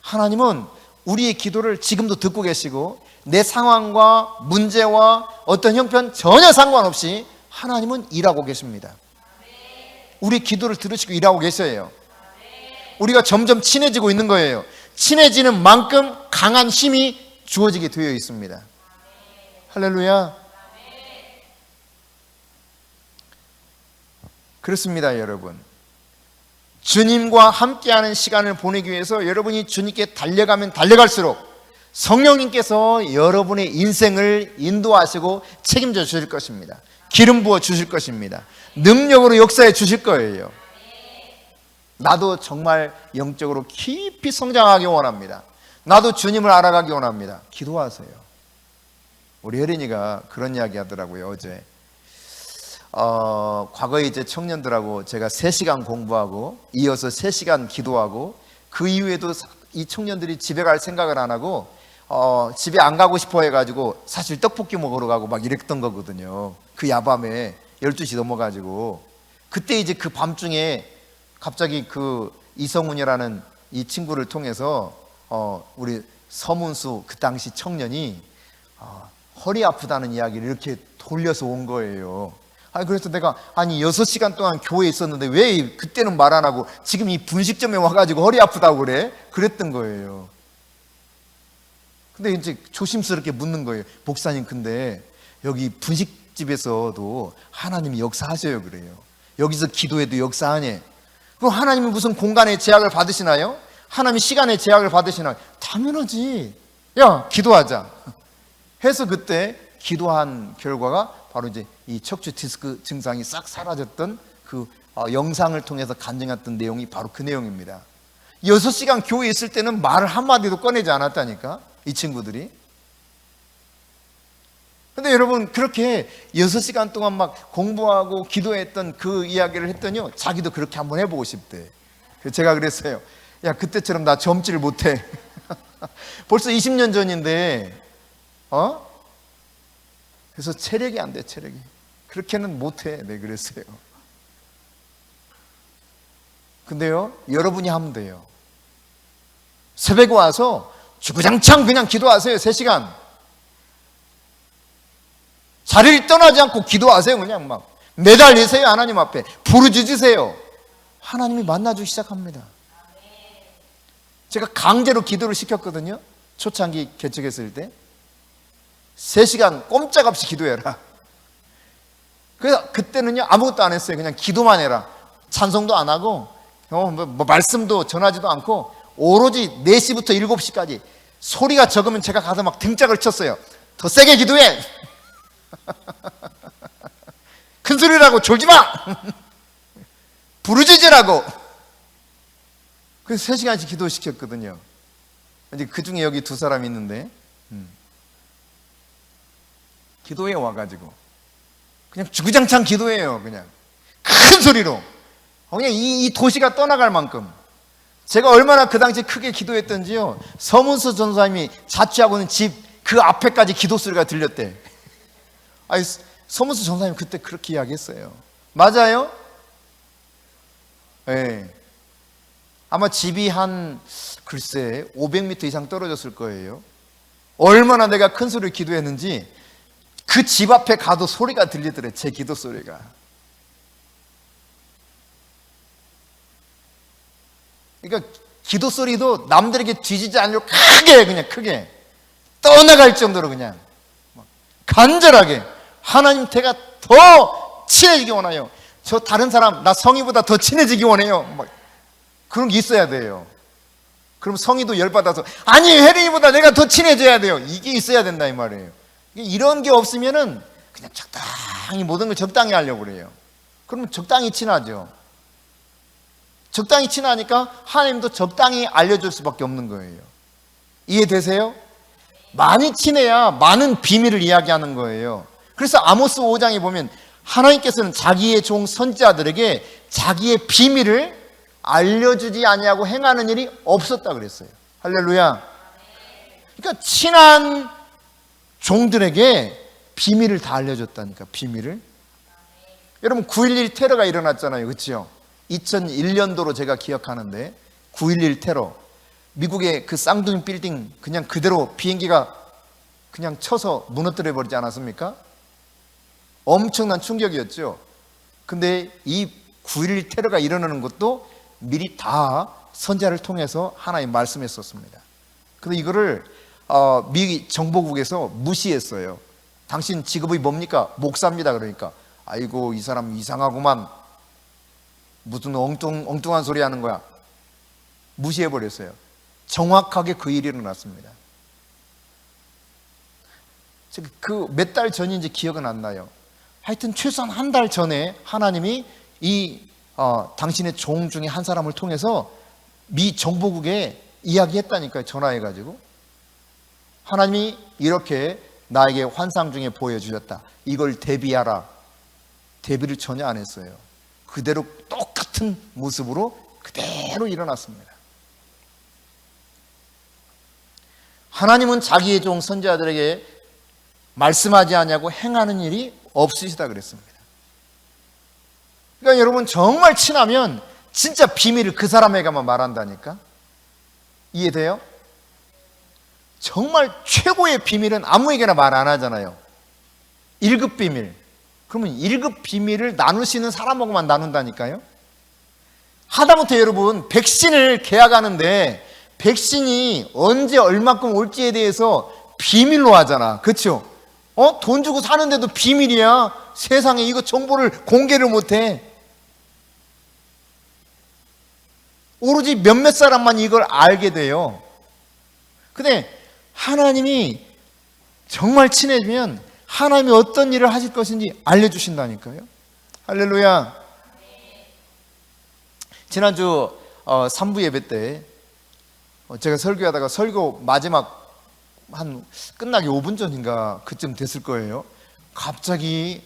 하나님은 우리의 기도를 지금도 듣고 계시고, 내 상황과 문제와 어떤 형편 전혀 상관없이 하나님은 일하고 계십니다. 우리 기도를 들으시고 일하고 계셔요. 우리가 점점 친해지고 있는 거예요. 친해지는 만큼 강한 힘이 주어지게 되어 있습니다. 할렐루야. 그렇습니다, 여러분. 주님과 함께하는 시간을 보내기 위해서 여러분이 주님께 달려가면 달려갈수록 성령님께서 여러분의 인생을 인도하시고 책임져 주실 것입니다. 기름 부어 주실 것입니다. 능력으로 역사해 주실 거예요. 나도 정말 영적으로 깊이 성장하기 원합니다. 나도 주님을 알아가기 원합니다. 기도하세요. 우리 혜린이가 그런 이야기 하더라고요, 어제. 과거에 이제 청년들하고 제가 3시간 공부하고 이어서 3시간 기도하고, 그 이후에도 이 청년들이 집에 갈 생각을 안 하고 집에 안 가고 싶어 해가지고 사실 떡볶이 먹으러 가고 막 이랬던 거거든요. 그 야밤에 12시 넘어가지고. 그때 이제 그 밤중에 갑자기 그 이성훈이라는 이 친구를 통해서 우리 서문수 그 당시 청년이 허리 아프다는 이야기를 이렇게 돌려서 온 거예요. 그래서 내가 6시간 동안 교회에 있었는데 왜 그때는 말 안 하고 지금 이 분식점에 와가지고 허리 아프다고 그래? 그랬던 거예요. 근데 이제 조심스럽게 묻는 거예요. 목사님, 근데 여기 분식집에서도 하나님이 역사하셔요, 그래요. 여기서 기도해도 역사하네. 그럼 하나님이 무슨 공간의 제약을 받으시나요? 하나님이 시간의 제약을 받으시나요? 당연하지. 야, 기도하자 해서 그때 기도한 결과가 바로 이제 이 척추 디스크 증상이 싹 사라졌던 그 영상을 통해서 간증했던 내용이 바로 그 내용입니다. 6시간 교회에 있을 때는 말을 한마디도 꺼내지 않았다니까, 이 친구들이. 근데 여러분, 그렇게 6시간 동안 막 공부하고 기도했던 그 이야기를 했더니요, 자기도 그렇게 한번 해보고 싶대. 제가 그랬어요. 야, 그때처럼 나 젊지를 못해. 벌써 20년 전인데 그래서 체력이 안 돼, 체력이. 그렇게는 못해. 네, 그랬어요. 근데요, 여러분이 하면 돼요. 새벽에 와서 주구장창 그냥 기도하세요. 3시간. 자리를 떠나지 않고 기도하세요. 그냥 막 매달리세요. 하나님 앞에 부르짖으세요. 하나님이 만나주기 시작합니다. 제가 강제로 기도를 시켰거든요. 초창기 개척했을 때 3시간 꼼짝없이 기도해라. 그래서 그때는요, 아무것도 안 했어요. 그냥 기도만 해라. 찬송도 안 하고 뭐 말씀도 전하지도 않고 오로지 4시부터 7시까지 소리가 적으면 제가 가서 막 등짝을 쳤어요. 더 세게 기도해. 큰 소리라고 졸지 마. 부르짖으라고. 그래서 3시간씩 기도시켰거든요. 이제 그 중에 여기 2사람이 있는데 기도에 와가지고 그냥 주구장창 기도해요. 그냥 큰 소리로. 그냥 이 도시가 떠나갈 만큼. 제가 얼마나 그 당시 크게 기도했던지요, 서문수 전사님이 자취하고 있는 집 그 앞에까지 기도 소리가 들렸대. 아니, 서문수 전사님 그때 그렇게 이야기했어요. 맞아요? 네. 아마 집이 글쎄 500m 이상 떨어졌을 거예요. 얼마나 내가 큰 소리를 기도했는지 그 집 앞에 가도 소리가 들리더래. 제 기도 소리가. 그러니까 기도 소리도 남들에게 뒤지지 않으려고 크게, 그냥 크게 떠나갈 정도로 그냥 간절하게 하나님 제가 더 친해지기 원해요. 저 다른 사람 나 성희보다 더 친해지기 원해요. 막 그런 게 있어야 돼요. 그럼 성희도 열받아서 아니 혜린이보다 내가 더 친해져야 돼요. 이게 있어야 된다 이 말이에요. 이런 게 없으면은 그냥 적당히 모든 걸 적당히 하려고 그래요. 그러면 적당히 친하죠. 적당히 친하니까 하나님도 적당히 알려줄 수밖에 없는 거예요. 이해되세요? 많이 친해야 많은 비밀을 이야기하는 거예요. 그래서 아모스 5장에 보면 하나님께서는 자기의 종 선지자들에게 자기의 비밀을 알려주지 아니하고 행하는 일이 없었다 그랬어요. 할렐루야. 그러니까 친한 종들에게 비밀을 다 알려줬다니까. 비밀을. 여러분 9.11 테러가 일어났잖아요. 그렇죠? 2001년도로 제가 기억하는데 9.11 테러, 미국의 그 쌍둥이 빌딩 그냥 그대로 비행기가 그냥 쳐서 무너뜨려 버리지 않았습니까? 엄청난 충격이었죠. 근데 이 9.11 테러가 일어나는 것도 미리 다 선지자를 통해서 하나님 말씀했었습니다. 근데 이거를 미 정보국에서 무시했어요. 당신 직업이 뭡니까? 목사입니다. 그러니까 아이고 이 사람 이상하구만, 무슨 엉뚱한 소리 하는 거야. 무시해버렸어요. 정확하게 그 일이 일어났습니다. 그 몇 달 전인지 기억은 안 나요. 하여튼 최소한 한 달 전에 하나님이 당신의 종 중에 한 사람을 통해서 미 정보국에 이야기했다니까요. 전화해가지고 하나님이 이렇게 나에게 환상 중에 보여주셨다. 이걸 대비하라. 대비를 전혀 안 했어요. 그대로 똑같은 모습으로 그대로 일어났습니다. 하나님은 자기의 종 선지자들에게 말씀하지 않냐고 행하는 일이 없으시다 그랬습니다. 그러니까 여러분 정말 친하면 진짜 비밀을 그 사람에게만 말한다니까. 이해돼요? 정말 최고의 비밀은 아무에게나 말 안 하잖아요. 1급 비밀. 그러면 1급 비밀을 나눌 수 있는 사람하고만 나눈다니까요. 하다못해 여러분 백신을 계약하는데 백신이 언제 얼마큼 올지에 대해서 비밀로 하잖아. 그렇죠? 돈 주고 사는데도 비밀이야. 세상에 이거 정보를 공개를 못해. 오로지 몇몇 사람만 이걸 알게 돼요. 근데 하나님이 정말 친해지면 하나님이 어떤 일을 하실 것인지 알려주신다니까요. 할렐루야. 지난주 3부 예배 때 제가 설교하다가 설교 마지막 끝나기 5분 전인가 그쯤 됐을 거예요. 갑자기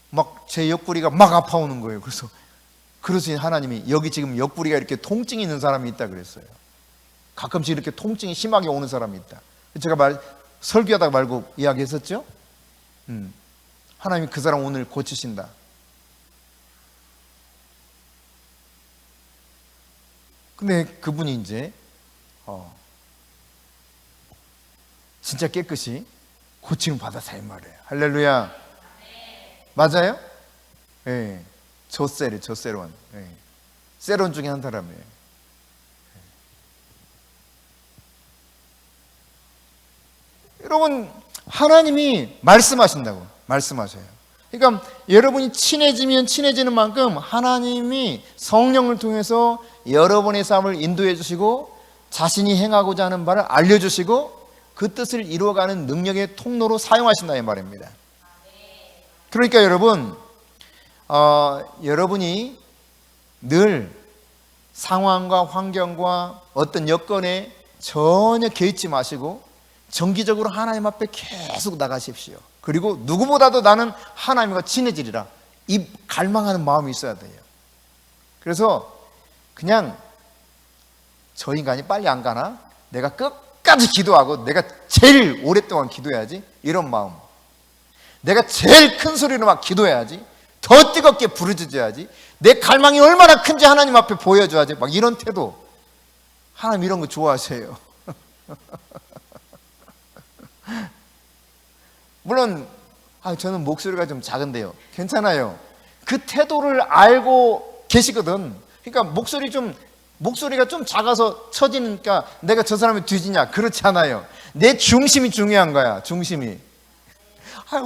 막 제 옆구리가 막 아파오는 거예요. 그래서 그러신 하나님이 여기 지금 옆구리가 이렇게 통증이 있는 사람이 있다 그랬어요. 가끔씩 이렇게 통증이 심하게 오는 사람이 있다. 제가 설교하다가 말고 이야기했었죠. 하나님이 그 사람 오늘 고치신다. 근데 그분이 이제 진짜 깨끗이 고침을 받아서 이 말이에요. 할렐루야. 맞아요? 예. 네. 저세론. 네. 세론 중에 한 사람이에요. 여러분 하나님이 말씀하신다고. 말씀하셔요. 그러니까 여러분이 친해지면 친해지는 만큼 하나님이 성령을 통해서 여러분의 삶을 인도해 주시고 자신이 행하고자 하는 바를 알려주시고 그 뜻을 이루어가는 능력의 통로로 사용하신다 이 말입니다. 그러니까 여러분 여러분이 늘 상황과 환경과 어떤 여건에 전혀 개의치 마시고 정기적으로 하나님 앞에 계속 나가십시오. 그리고 누구보다도 나는 하나님과 친해지리라 이 갈망하는 마음이 있어야 돼요. 그래서 그냥 저 인간이 빨리 안 가나? 내가 끝까지 기도하고 내가 제일 오랫동안 기도해야지 이런 마음. 내가 제일 큰 소리로 막 기도해야지. 더 뜨겁게 부르짖어야지. 내 갈망이 얼마나 큰지 하나님 앞에 보여줘야지. 막 이런 태도. 하나님 이런 거 좋아하세요. 물론 저는 목소리가 좀 작은데요, 괜찮아요. 그 태도를 알고 계시거든. 그러니까 목소리가 좀 작아서 처지니까 내가 저 사람이 뒤지냐, 그렇지 않아요. 내 중심이 중요한 거야. 중심이.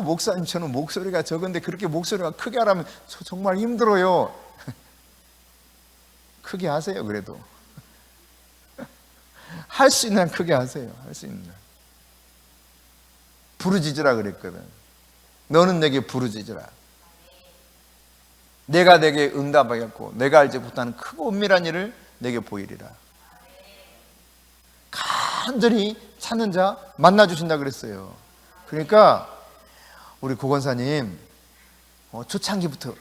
목사님 저는 목소리가 적은데 그렇게 목소리가 크게 하라면 저 정말 힘들어요. 크게 하세요. 그래도 할 수 있는 한 크게 하세요. 할 수 있는 한. 부르짖으라 그랬거든. 너는 내게 부르짖으라. 내가 내게 응답하겠고 내가 알지 못하는 크고 은밀한 일을 내게 보이리라. 간절히 찾는 자 만나주신다 그랬어요. 그러니까 우리 고건사님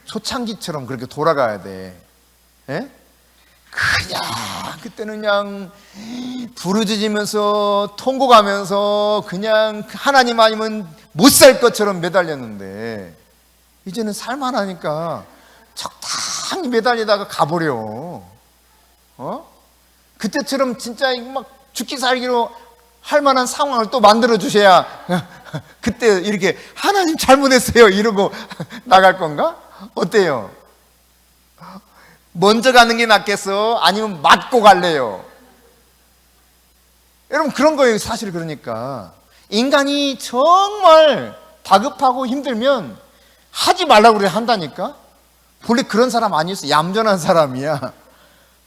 초창기처럼 그렇게 돌아가야 돼. 예? 그냥 그때는 그냥 부르짖으면서 통곡하면서 그냥 하나님 아니면 못 살 것처럼 매달렸는데 이제는 살만하니까 적당히 매달리다가 가버려. 그때처럼 진짜 막 죽기 살기로 할 만한 상황을 또 만들어 주셔야 그때 이렇게 하나님 잘못했어요 이러고 나갈 건가? 어때요? 먼저 가는 게 낫겠어? 아니면 맞고 갈래요? 여러분 그런 거예요. 사실. 그러니까 인간이 정말 다급하고 힘들면 하지 말라고 그래 한다니까. 본래 그런 사람 아니었어. 얌전한 사람이야.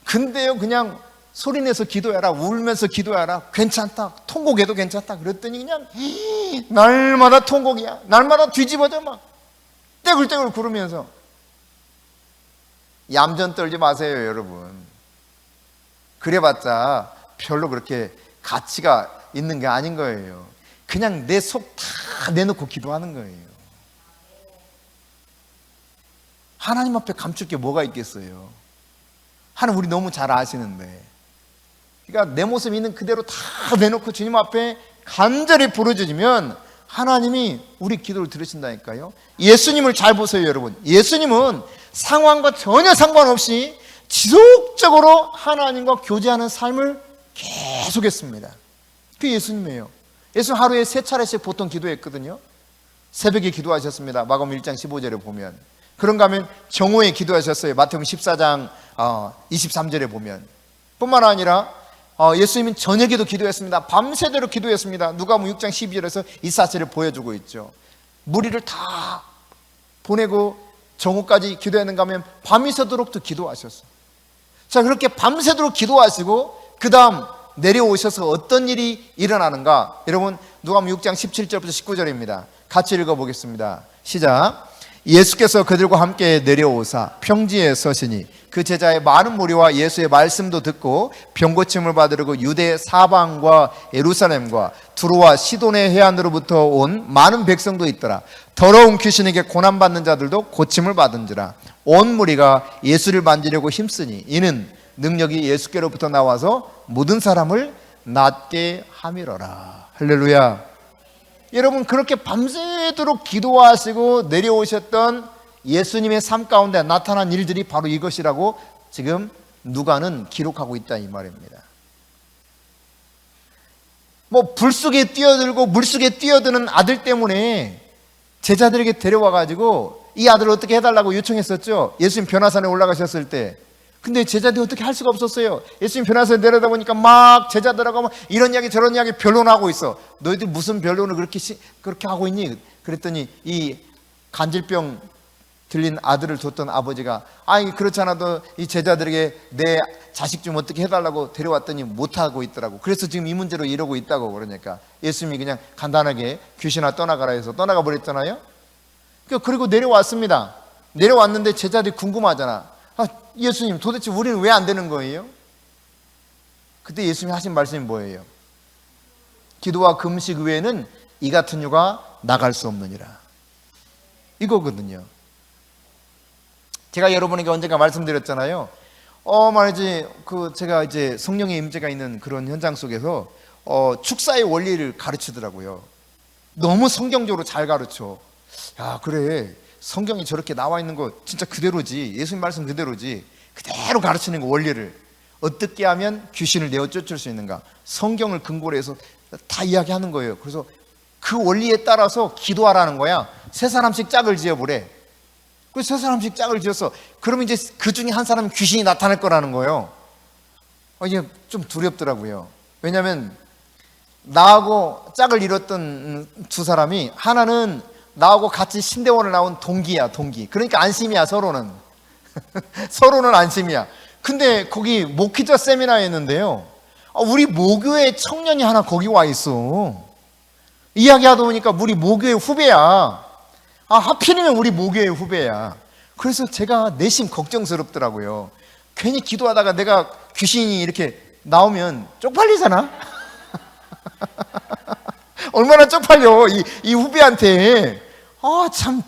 근데요 그냥 소리내서 기도해라, 울면서 기도해라, 괜찮다, 통곡해도 괜찮다 그랬더니 그냥 날마다 통곡이야. 날마다 뒤집어져 막 떼굴떼굴 구르면서. 얌전 떨지 마세요 여러분. 그래봤자 별로 그렇게 가치가 있는 게 아닌 거예요. 그냥 내 속 다 내놓고 기도하는 거예요. 하나님 앞에 감출 게 뭐가 있겠어요. 하나님 우리 너무 잘 아시는데. 그러니까 내 모습 있는 그대로 다 내놓고 주님 앞에 간절히 부르짖으면 하나님이 우리 기도를 들으신다니까요. 예수님을 잘 보세요 여러분. 예수님은 상황과 전혀 상관없이 지속적으로 하나님과 교제하는 삶을 계속했습니다. 그게 예수님이에요. 예수는 하루에 3차례씩 보통 기도했거든요. 새벽에 기도하셨습니다. 마가복음 1장 15절에 보면. 그런가 하면 정오에 기도하셨어요. 마태복음 14장 23절에 보면. 뿐만 아니라 예수님은 저녁에도 기도했습니다. 밤새도록 기도했습니다. 누가복음 6장 12절에서 이 사실을 보여주고 있죠. 무리를 다 보내고 정오까지 기도했는가 하면 밤이 새도록도 기도하셨어요. 자, 그렇게 밤새도록 기도하시고 그 다음 내려오셔서 어떤 일이 일어나는가? 여러분 누가복음 6장 17절부터 19절입니다. 같이 읽어보겠습니다. 시작. 예수께서 그들과 함께 내려오사 평지에 서시니 그 제자의 많은 무리와 예수의 말씀도 듣고 병고침을 받으려고 유대 사방과 예루살렘과 두로와 시돈의 해안으로부터 온 많은 백성도 있더라. 더러운 귀신에게 고난받는 자들도 고침을 받은지라. 온 무리가 예수를 만지려고 힘쓰니 이는 능력이 예수께로부터 나와서 모든 사람을 낫게 함이로라. 할렐루야. 여러분 그렇게 밤새도록 기도하시고 내려오셨던 예수님의 삶 가운데 나타난 일들이 바로 이것이라고 지금 누가는 기록하고 있다 이 말입니다. 불 속에 뛰어들고 물 속에 뛰어드는 아들 때문에 제자들에게 데려와 가지고 이 아들을 어떻게 해달라고 요청했었죠. 예수님 변화산에 올라가셨을 때. 근데 제자들이 어떻게 할 수가 없었어요. 예수님 변화산에 내려다 보니까 막 제자들하고 막 이런 이야기 저런 이야기 변론하고 있어. 너희들 무슨 변론을 그렇게 하고 있니? 그랬더니 이 간질병 들린 아들을 뒀던 아버지가 그렇지 않아도 이 제자들에게 내 자식 좀 어떻게 해달라고 데려왔더니 못하고 있더라고. 그래서 지금 이 문제로 이러고 있다고. 그러니까 예수님이 그냥 간단하게 귀신아 떠나가라 해서 떠나가 버렸잖아요. 그리고 내려왔습니다. 내려왔는데 제자들이 궁금하잖아. 예수님 도대체 우리는 왜 안 되는 거예요? 그때 예수님이 하신 말씀이 뭐예요? 기도와 금식 외에는 이 같은 유가 나갈 수 없느니라. 이거거든요. 제가 여러분에게 언젠가 말씀드렸잖아요. 말이지 제가 이제 성령의 임재가 있는 그런 현장 속에서 축사의 원리를 가르치더라고요. 너무 성경적으로 잘 가르쳐. 야, 그래. 성경에 저렇게 나와 있는 거 진짜 그대로지. 예수님 말씀 그대로지. 그대로 가르치는 거, 원리를. 어떻게 하면 귀신을 내어 쫓을 수 있는가. 성경을 근거로 해서 다 이야기하는 거예요. 그래서 그 원리에 따라서 기도하라는 거야. 세 사람씩 짝을 지어보래. 그래서 세 사람씩 짝을 지었어. 그러면 이제 그 중에 한 사람은 귀신이 나타날 거라는 거예요. 이게 좀 두렵더라고요. 왜냐하면 나하고 짝을 이뤘던 두 사람이, 하나는 나하고 같이 신대원을 나온 동기야, 동기. 그러니까 안심이야, 서로는. 서로는 안심이야. 근데 거기 목회자 세미나였는데요, 우리 모교회 청년이 하나 거기 와 있어. 이야기하다 보니까 우리 모교회 후배야. 하필이면 우리 모교회 후배야. 그래서 제가 내심 걱정스럽더라고요. 괜히 기도하다가 내가 귀신이 이렇게 나오면 쪽팔리잖아. 얼마나 쪽팔려, 이 후배한테. 참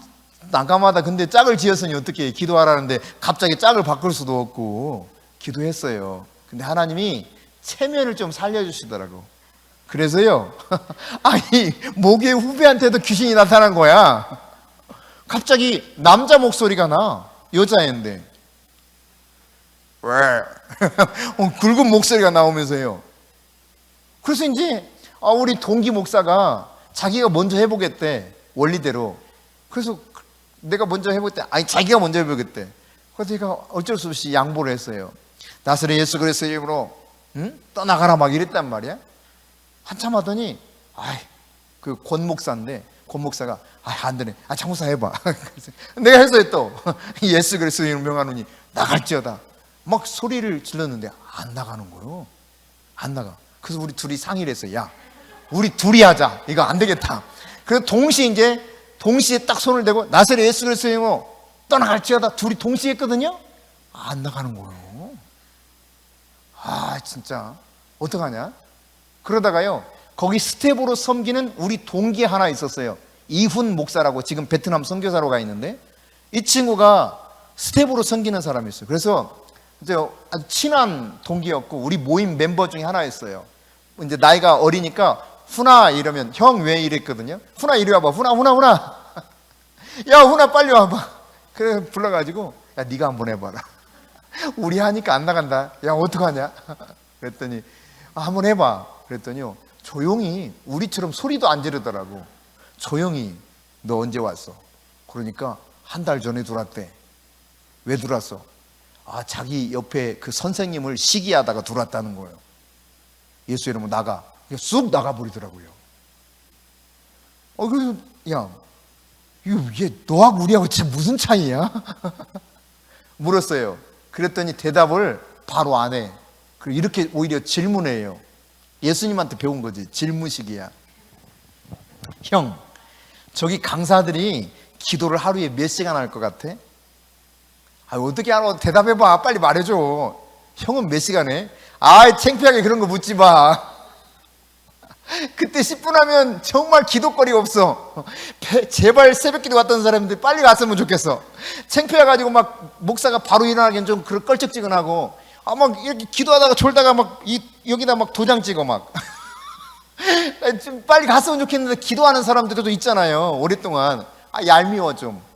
난감하다. 근데 짝을 지었으니 어떻게 기도하라는데 갑자기 짝을 바꿀 수도 없고 기도했어요. 근데 하나님이 체면을 좀 살려주시더라고. 그래서요, 이 모교의 후배한테도 귀신이 나타난 거야. 갑자기 남자 목소리가 나. 여자애인데 왜? 굵은 목소리가 나오면서요. 그래서 이제 우리 동기 목사가 자기가 먼저 해보겠대, 원리대로. 그래서 내가 먼저 해보겠대. 자기가 먼저 해보겠대. 그래서 제가 어쩔 수 없이 양보를 했어요. 나사렛 예수 그리스도의 이름으로 떠나가라 막 이랬단 말이야. 한참 하더니 그 권 목사인데, 권 목사가 안 되네. 장 목사 해봐. 내가 했어요. 또 예수 그리스도의 이름으로 명하노니 나갈지어다 막 소리를 질렀는데 안 나가는 거요. 안 나가. 그래서 우리 둘이 상의를 했어요. 야, 우리 둘이 하자. 이거 안 되겠다. 그래서 동시에 딱 손을 대고 나사렛 예수 그리스도의 이름으로 떠나갈지어다 둘이 동시에 했거든요. 안 나가는 거예요. 진짜 어떡하냐. 그러다가요, 거기 스텝으로 섬기는 우리 동기 하나 있었어요. 이훈 목사라고, 지금 베트남 선교사로 가 있는데, 이 친구가 스텝으로 섬기는 사람이 있어요. 그래서 이제 아주 친한 동기였고 우리 모임 멤버 중에 하나였어요. 이제 나이가 어리니까 훈아 이러면 형 왜 이랬거든요. 훈아 이리 와봐. 훈아 야, 훈아 빨리 와봐. 그래 불러가지고, 야 네가 한번 해봐라. 우리 하니까 안 나간다. 야 어떡하냐. 그랬더니 한번 해봐. 그랬더니요, 조용히, 우리처럼 소리도 안 지르더라고. 조용히 너 언제 왔어? 그러니까 한 달 전에 들어왔대. 왜 들어왔어? 자기 옆에 그 선생님을 시기하다가 들어왔다는 거예요. 예수 이름으로 나가. 쑥 나가버리더라고요. 그래서 야, 얘 너하고 우리하고 진짜 무슨 차이야? 물었어요. 그랬더니 대답을 바로 안 해. 그리고 이렇게 오히려 질문해요. 예수님한테 배운 거지. 질문식이야. 형, 저기 강사들이 기도를 하루에 몇 시간 할 것 같아? 어떻게 알아? 대답해봐. 빨리 말해줘. 형은 몇 시간 해? 창피하게 그런 거 묻지 마. 그때 10분 하면 정말 기도거리가 없어. 제발 새벽 기도 갔던 사람들 빨리 갔으면 좋겠어. 창피해가지고 막 목사가 바로 일어나기엔 좀 껄쩍지근하고, 막 이렇게 기도하다가 졸다가 막 여기다 막 도장 찍어 막. 좀 빨리 갔으면 좋겠는데 기도하는 사람들도 있잖아요. 오랫동안. 얄미워 좀.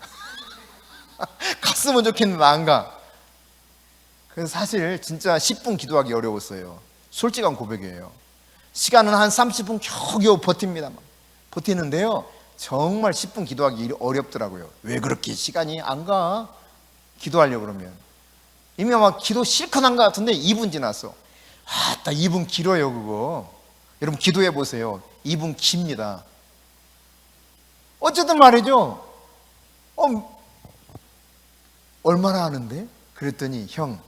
갔으면 좋겠는데 안 가. 그래서 사실 진짜 10분 기도하기 어려웠어요. 솔직한 고백이에요. 시간은 한 30분 겨우겨우 버팁니다. 버티는데요, 정말 10분 기도하기 어렵더라고요. 왜 그렇게 시간이 안 가? 기도하려고 그러면 이미 막 기도 실컷 한 것 같은데 2분 지났어. 딱 2분 길어요 그거. 여러분 기도해 보세요. 2분 깁니다. 어쨌든 말이죠. 얼마나 하는데? 그랬더니 형,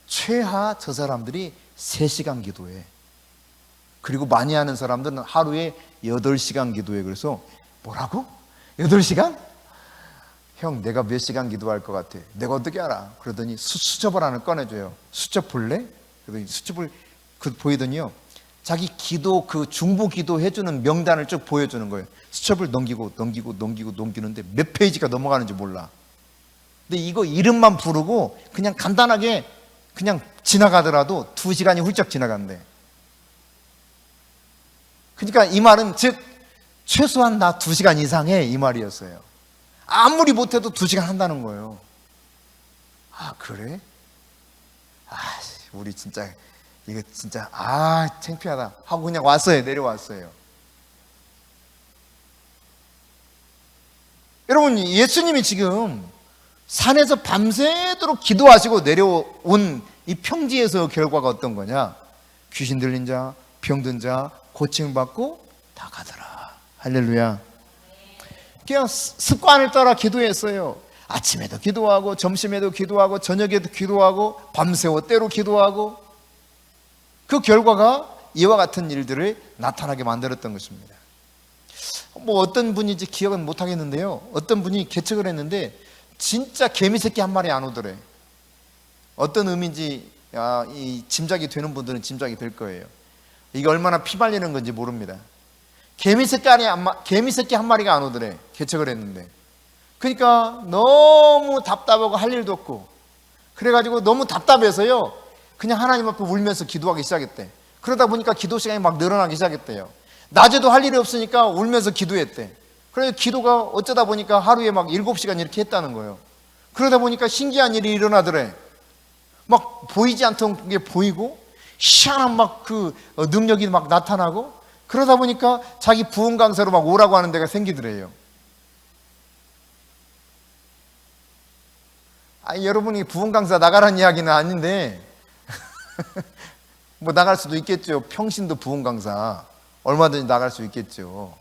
최하 저 사람들이 3시간 기도해. 그리고 많이 하는 사람들은 하루에 8시간 기도해. 그래서 뭐라고? 8시간? 형, 내가 몇 시간 기도할 것 같아? 내가 어떻게 알아? 그러더니 수첩을 하나 꺼내줘요. 수첩 볼래? 그러더니 수첩을 보이더니요, 자기 기도, 그 중보 기도 해주는 명단을 쭉 보여주는 거예요. 수첩을 넘기는데 몇 페이지가 넘어가는지 몰라. 근데 이거 이름만 부르고 그냥 간단하게 그냥 지나가더라도 2시간이 훌쩍 지나간대. 그러니까 이 말은 즉 최소한 나 2시간 이상해, 이 말이었어요. 아무리 못해도 2시간 한다는 거예요. 아, 그래? 아, 우리 진짜 이거 진짜 창피하다 하고 그냥 왔어요. 내려왔어요. 여러분, 예수님이 지금 산에서 밤새도록 기도하시고 내려온 이 평지에서 결과가 어떤 거냐? 귀신 들린 자, 병든 자 고침을 받고 다 가더라. 할렐루야. 그냥 습관을 따라 기도했어요. 아침에도 기도하고 점심에도 기도하고 저녁에도 기도하고 밤새워 때로 기도하고, 그 결과가 이와 같은 일들을 나타나게 만들었던 것입니다. 뭐 어떤 분인지 기억은 못 하겠는데요, 어떤 분이 개척을 했는데 진짜 개미새끼 한 마리 안 오더래. 어떤 의미인지 이 짐작이 되는 분들은 짐작이 될 거예요. 이게 얼마나 피 말리는 건지 모릅니다. 개미새끼 한 마리가 안 오더래, 개척을 했는데. 그러니까 너무 답답하고 할 일도 없고, 그래가지고 너무 답답해서요 그냥 하나님 앞에 울면서 기도하기 시작했대. 그러다 보니까 기도 시간이 막 늘어나기 시작했대요. 낮에도 할 일이 없으니까 울면서 기도했대. 그래서 기도가 어쩌다 보니까 하루에 막 7시간 이렇게 했다는 거예요. 그러다 보니까 신기한 일이 일어나더래. 막 보이지 않던 게 보이고, 희한한 막 그 능력이 막 나타나고, 그러다 보니까 자기 부흥 강사로 막 오라고 하는 데가 생기더래요. 여러분이 부흥 강사 나가라는 이야기는 아닌데 뭐 나갈 수도 있겠죠. 평신도 부흥 강사 얼마든지 나갈 수 있겠죠.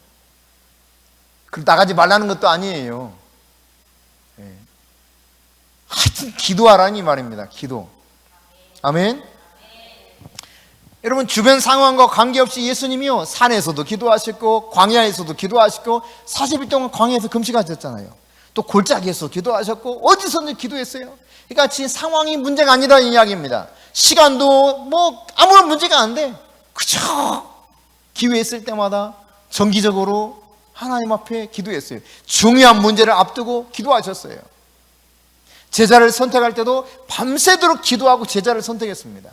나가지 말라는 것도 아니에요. 하여튼 기도하라니 말입니다. 기도. 아멘. 여러분, 주변 상황과 관계없이 예수님이요 산에서도 기도하셨고 광야에서도 기도하셨고 40일 동안 광야에서 금식하셨잖아요. 또 골짜기에서 기도하셨고 어디서든 기도했어요. 그러니까 지금 상황이 문제가 아니라는 이야기입니다. 시간도 뭐 아무런 문제가 안 돼. 그저 기회 있을 때마다 정기적으로 하나님 앞에 기도했어요. 중요한 문제를 앞두고 기도하셨어요. 제자를 선택할 때도 밤새도록 기도하고 제자를 선택했습니다.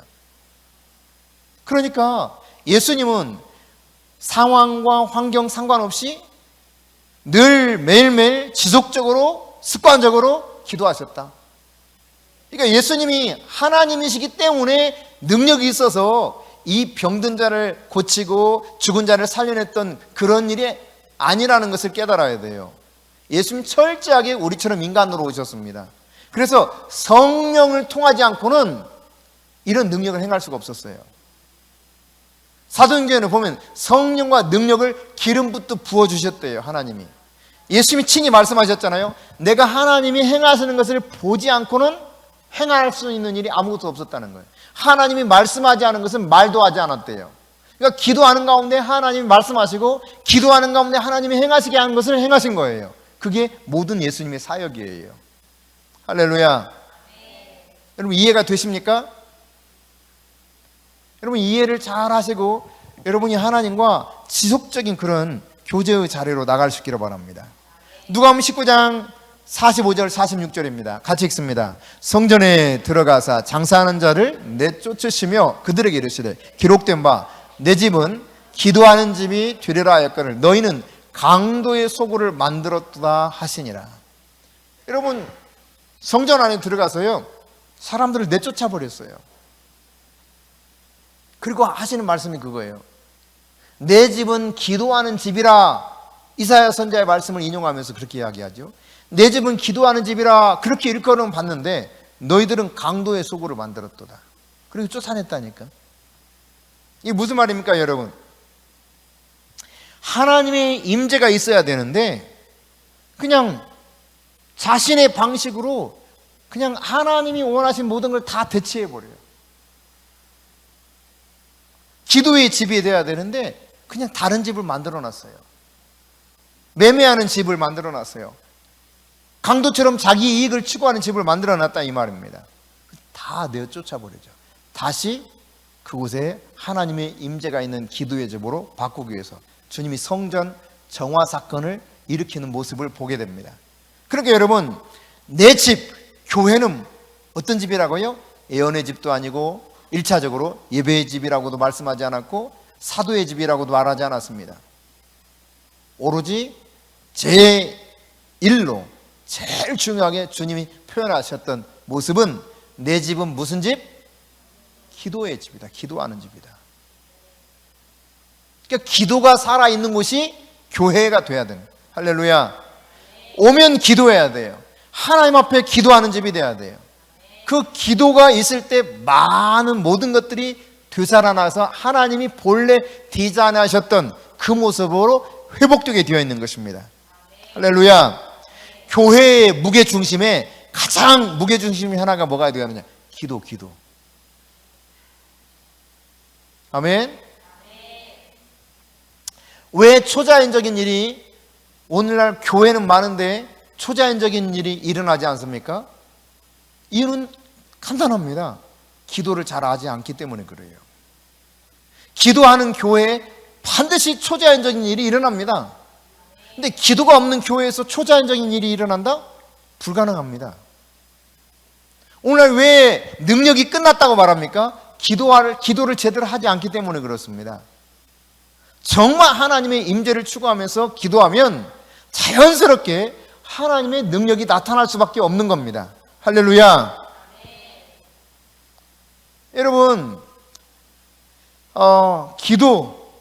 그러니까 예수님은 상황과 환경 상관없이 늘 매일매일 지속적으로 습관적으로 기도하셨다. 그러니까 예수님이 하나님이시기 때문에 능력이 있어서 이 병든 자를 고치고 죽은 자를 살려냈던 그런 일이 아니라는 것을 깨달아야 돼요. 예수님 철저하게 우리처럼 인간으로 오셨습니다. 그래서 성령을 통하지 않고는 이런 능력을 행할 수가 없었어요. 사도행전에 보면 성령과 능력을 기름부터 부어주셨대요. 하나님이. 예수님이 친히 말씀하셨잖아요. 내가 하나님이 행하시는 것을 보지 않고는 행할 수 있는 일이 아무것도 없었다는 거예요. 하나님이 말씀하지 않은 것은 말도 하지 않았대요. 그러니까 기도하는 가운데 하나님이 말씀하시고 기도하는 가운데 하나님이 행하시게 하는 것을 행하신 거예요. 그게 모든 예수님의 사역이에요. 할렐루야. 여러분 이해가 되십니까? 여러분 이해를 잘 하시고 여러분이 하나님과 지속적인 그런 교제의 자리로 나갈 수 있기를 바랍니다. 누가복음 19장 45절 46절입니다. 같이 읽습니다. 성전에 들어가사 장사하는 자를 내쫓으시며 그들에게 이르시되 기록된 바 내 집은 기도하는 집이 되리라 하였거늘 너희는 강도의 소굴을 만들었다 하시니라. 여러분 성전 안에 들어가서요 사람들을 내쫓아 버렸어요. 그리고 하시는 말씀이 그거예요. 내 집은 기도하는 집이라. 이사야 선지자의 말씀을 인용하면서 그렇게 이야기하죠. 내 집은 기도하는 집이라 그렇게 일컬음 받는데 너희들은 강도의 소굴을 만들었도다. 그리고 쫓아냈다니까. 이게 무슨 말입니까 여러분? 하나님의 임재가 있어야 되는데 그냥 자신의 방식으로 그냥 하나님이 원하신 모든 걸 다 대체해버려요. 기도의 집이 돼야 되는데 그냥 다른 집을 만들어놨어요. 매매하는 집을 만들어놨어요. 강도처럼 자기 이익을 추구하는 집을 만들어놨다 이 말입니다. 다 내쫓아버리죠. 다시 그곳에 하나님의 임재가 있는 기도의 집으로 바꾸기 위해서 주님이 성전 정화 사건을 일으키는 모습을 보게 됩니다. 그러니까 여러분 내 집, 교회는 어떤 집이라고요? 예언의 집도 아니고 1차적으로 예배의 집이라고도 말씀하지 않았고 사도의 집이라고도 말하지 않았습니다. 오로지 제1로 제일 중요하게 주님이 표현하셨던 모습은 내 집은 무슨 집? 기도의 집이다. 기도하는 집이다. 그러니까 기도가 살아있는 곳이 교회가 돼야 되는. 할렐루야. 오면 기도해야 돼요. 하나님 앞에 기도하는 집이 돼야 돼요. 그 기도가 있을 때 많은 모든 것들이 되살아나서 하나님이 본래 디자인하셨던 그 모습으로 회복되게 되어 있는 것입니다. 할렐루야. 교회의 무게중심에 가장 무게중심이 하나가 뭐가 되어야 하느냐? 기도. 아멘. 왜 초자연적인 일이 오늘날 교회는 많은데 초자연적인 일이 일어나지 않습니까? 이유는 간단합니다. 기도를 잘 하지 않기 때문에 그래요. 기도하는 교회에 반드시 초자연적인 일이 일어납니다. 근데 기도가 없는 교회에서 초자연적인 일이 일어난다? 불가능합니다. 오늘날 왜 능력이 끝났다고 말합니까? 기도를 제대로 하지 않기 때문에 그렇습니다. 정말 하나님의 임재를 추구하면서 기도하면 자연스럽게 하나님의 능력이 나타날 수밖에 없는 겁니다. 할렐루야. 여러분, 기도.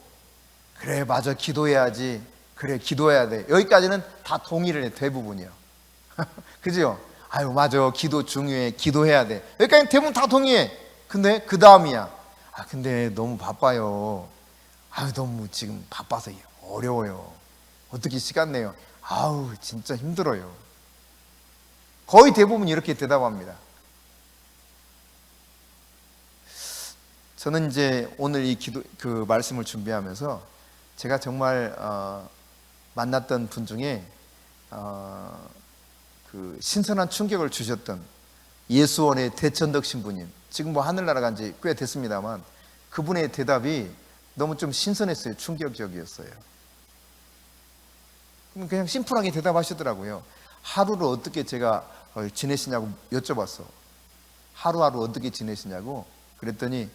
그래, 맞아. 기도해야지. 그래, 기도해야 돼. 여기까지는 다 동의를 해, 대부분이요. 그죠? 아유, 맞아. 기도 중요해. 기도해야 돼. 여기까지는 대부분 다 동의해. 근데 그 다음이야. 근데 너무 바빠요. 너무 지금 바빠서 어려워요. 어떻게 시간 내요? 진짜 힘들어요. 거의 대부분 이렇게 대답합니다. 저는 이제 오늘 이 그 말씀을 준비하면서 제가 정말 만났던 분 중에 그 신선한 충격을 주셨던 예수원의 대천덕 신부님, 지금 하늘나라 간 지 꽤 됐습니다만 그분의 대답이 너무 좀 신선했어요. 충격적이었어요. 그냥 심플하게 대답하시더라고요. 하루를 어떻게 제가 지내시냐고 여쭤봤어. 하루하루 어떻게 지내시냐고. 그랬더니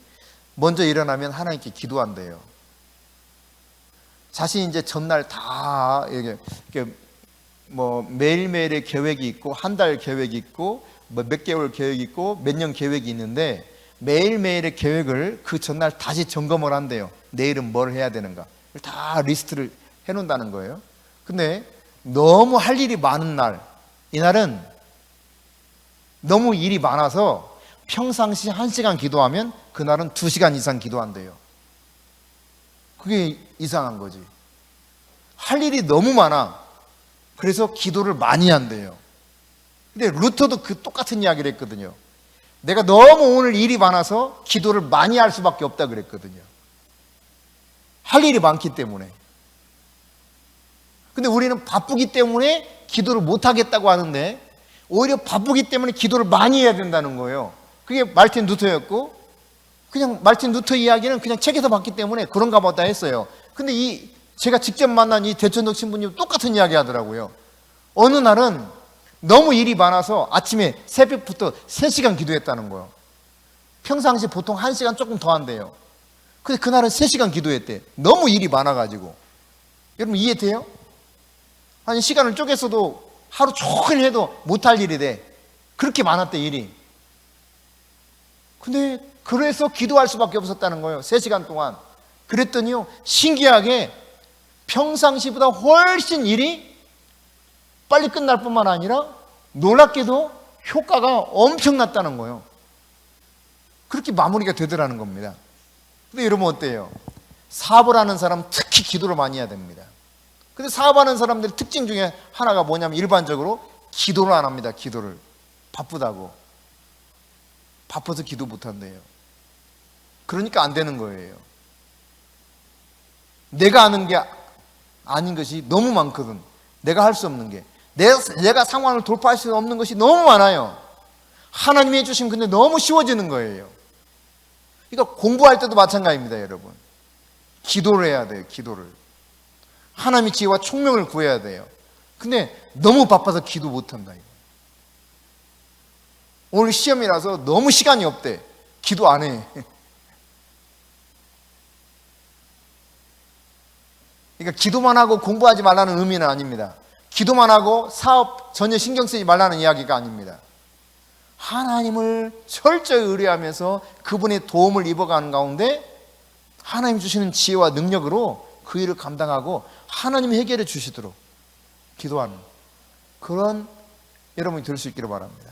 먼저 일어나면 하나님께 기도한대요. 자신이 이제 전날 다 이렇게 뭐 매일매일의 계획이 있고 한 달 계획이 있고 뭐 몇 개월 계획이 있고 몇 년 계획이 있는데 매일매일의 계획을 그 전날 다시 점검을 한대요. 내일은 뭘 해야 되는가 다 리스트를 해놓는다는 거예요. 근데 너무 할 일이 많은 날, 이날은 너무 일이 많아서 평상시 1시간 기도하면 그날은 2시간 이상 기도한대요. 그게 이상한 거지. 할 일이 너무 많아. 그래서 기도를 많이 한대요. 근데 루터도 그 똑같은 이야기를 했거든요. 내가 너무 오늘 일이 많아서 기도를 많이 할 수밖에 없다 그랬거든요. 할 일이 많기 때문에. 근데 우리는 바쁘기 때문에 기도를 못 하겠다고 하는데 오히려 바쁘기 때문에 기도를 많이 해야 된다는 거예요. 그게 말틴 루터였고, 그냥 말틴 루터 이야기는 그냥 책에서 봤기 때문에 그런가 보다 했어요. 근데 제가 직접 만난 이 대천덕 신부님 똑같은 이야기 하더라고요. 어느 날은 너무 일이 많아서 아침에 새벽부터 3시간 기도했다는 거예요. 평상시 보통 1시간 조금 더 한대요. 근데 그날은 3시간 기도했대. 너무 일이 많아가지고. 여러분 이해돼요? 아니 시간을 쪼개서도 하루 종일 해도 못할 일이 돼. 그렇게 많았대 일이. 근데 그래서 기도할 수밖에 없었다는 거예요. 3시간 동안. 그랬더니요 신기하게 평상시보다 훨씬 일이 빨리 끝날 뿐만 아니라 놀랍게도 효과가 엄청났다는 거예요. 그렇게 마무리가 되더라는 겁니다. 근데 여러분 어때요? 사업을 하는 사람 특히 기도를 많이 해야 됩니다. 근데 사업하는 사람들의 특징 중에 하나가 뭐냐면 일반적으로 기도를 안 합니다. 기도를. 바쁘다고. 바빠서 기도 못 한대요. 그러니까 안 되는 거예요. 내가 아는 게 아닌 것이 너무 많거든. 내가 할 수 없는 게. 내가 상황을 돌파할 수 없는 것이 너무 많아요. 하나님이 해주신 근데 너무 쉬워지는 거예요. 그러니까 공부할 때도 마찬가지입니다, 여러분. 기도를 해야 돼요, 기도를. 하나님의 지혜와 총명을 구해야 돼요. 근데 너무 바빠서 기도 못 한다. 오늘 시험이라서 너무 시간이 없대. 기도 안 해. 그러니까 기도만 하고 공부하지 말라는 의미는 아닙니다. 기도만 하고 사업 전혀 신경 쓰지 말라는 이야기가 아닙니다. 하나님을 철저히 의뢰하면서 그분의 도움을 입어가는 가운데 하나님 주시는 지혜와 능력으로 그 일을 감당하고 하나님이 해결해 주시도록 기도하는 그런 여러분이 될 수 있기를 바랍니다.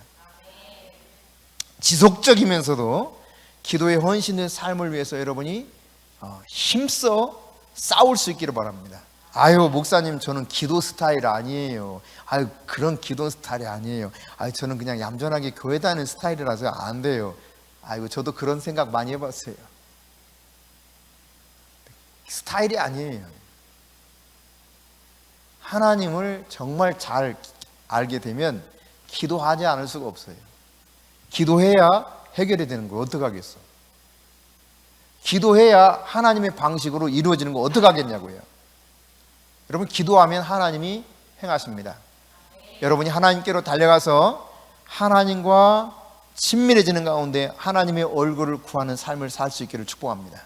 지속적이면서도 기도에 헌신된 삶을 위해서 여러분이 힘써 싸울 수 있기를 바랍니다. 아유 목사님 저는 기도 스타일 아니에요. 아유 그런 기도 스타일이 아니에요. 아유 저는 그냥 얌전하게 교회 다니는 스타일이라서 안 돼요. 아이고 저도 그런 생각 많이 해봤어요. 스타일이 아니에요. 하나님을 정말 잘 알게 되면 기도하지 않을 수가 없어요. 기도해야 해결이 되는 걸 어떡하겠어. 기도해야 하나님의 방식으로 이루어지는 거 어떡하겠냐고요. 여러분 기도하면 하나님이 행하십니다. 여러분이 하나님께로 달려가서 하나님과 친밀해지는 가운데 하나님의 얼굴을 구하는 삶을 살 수 있기를 축복합니다.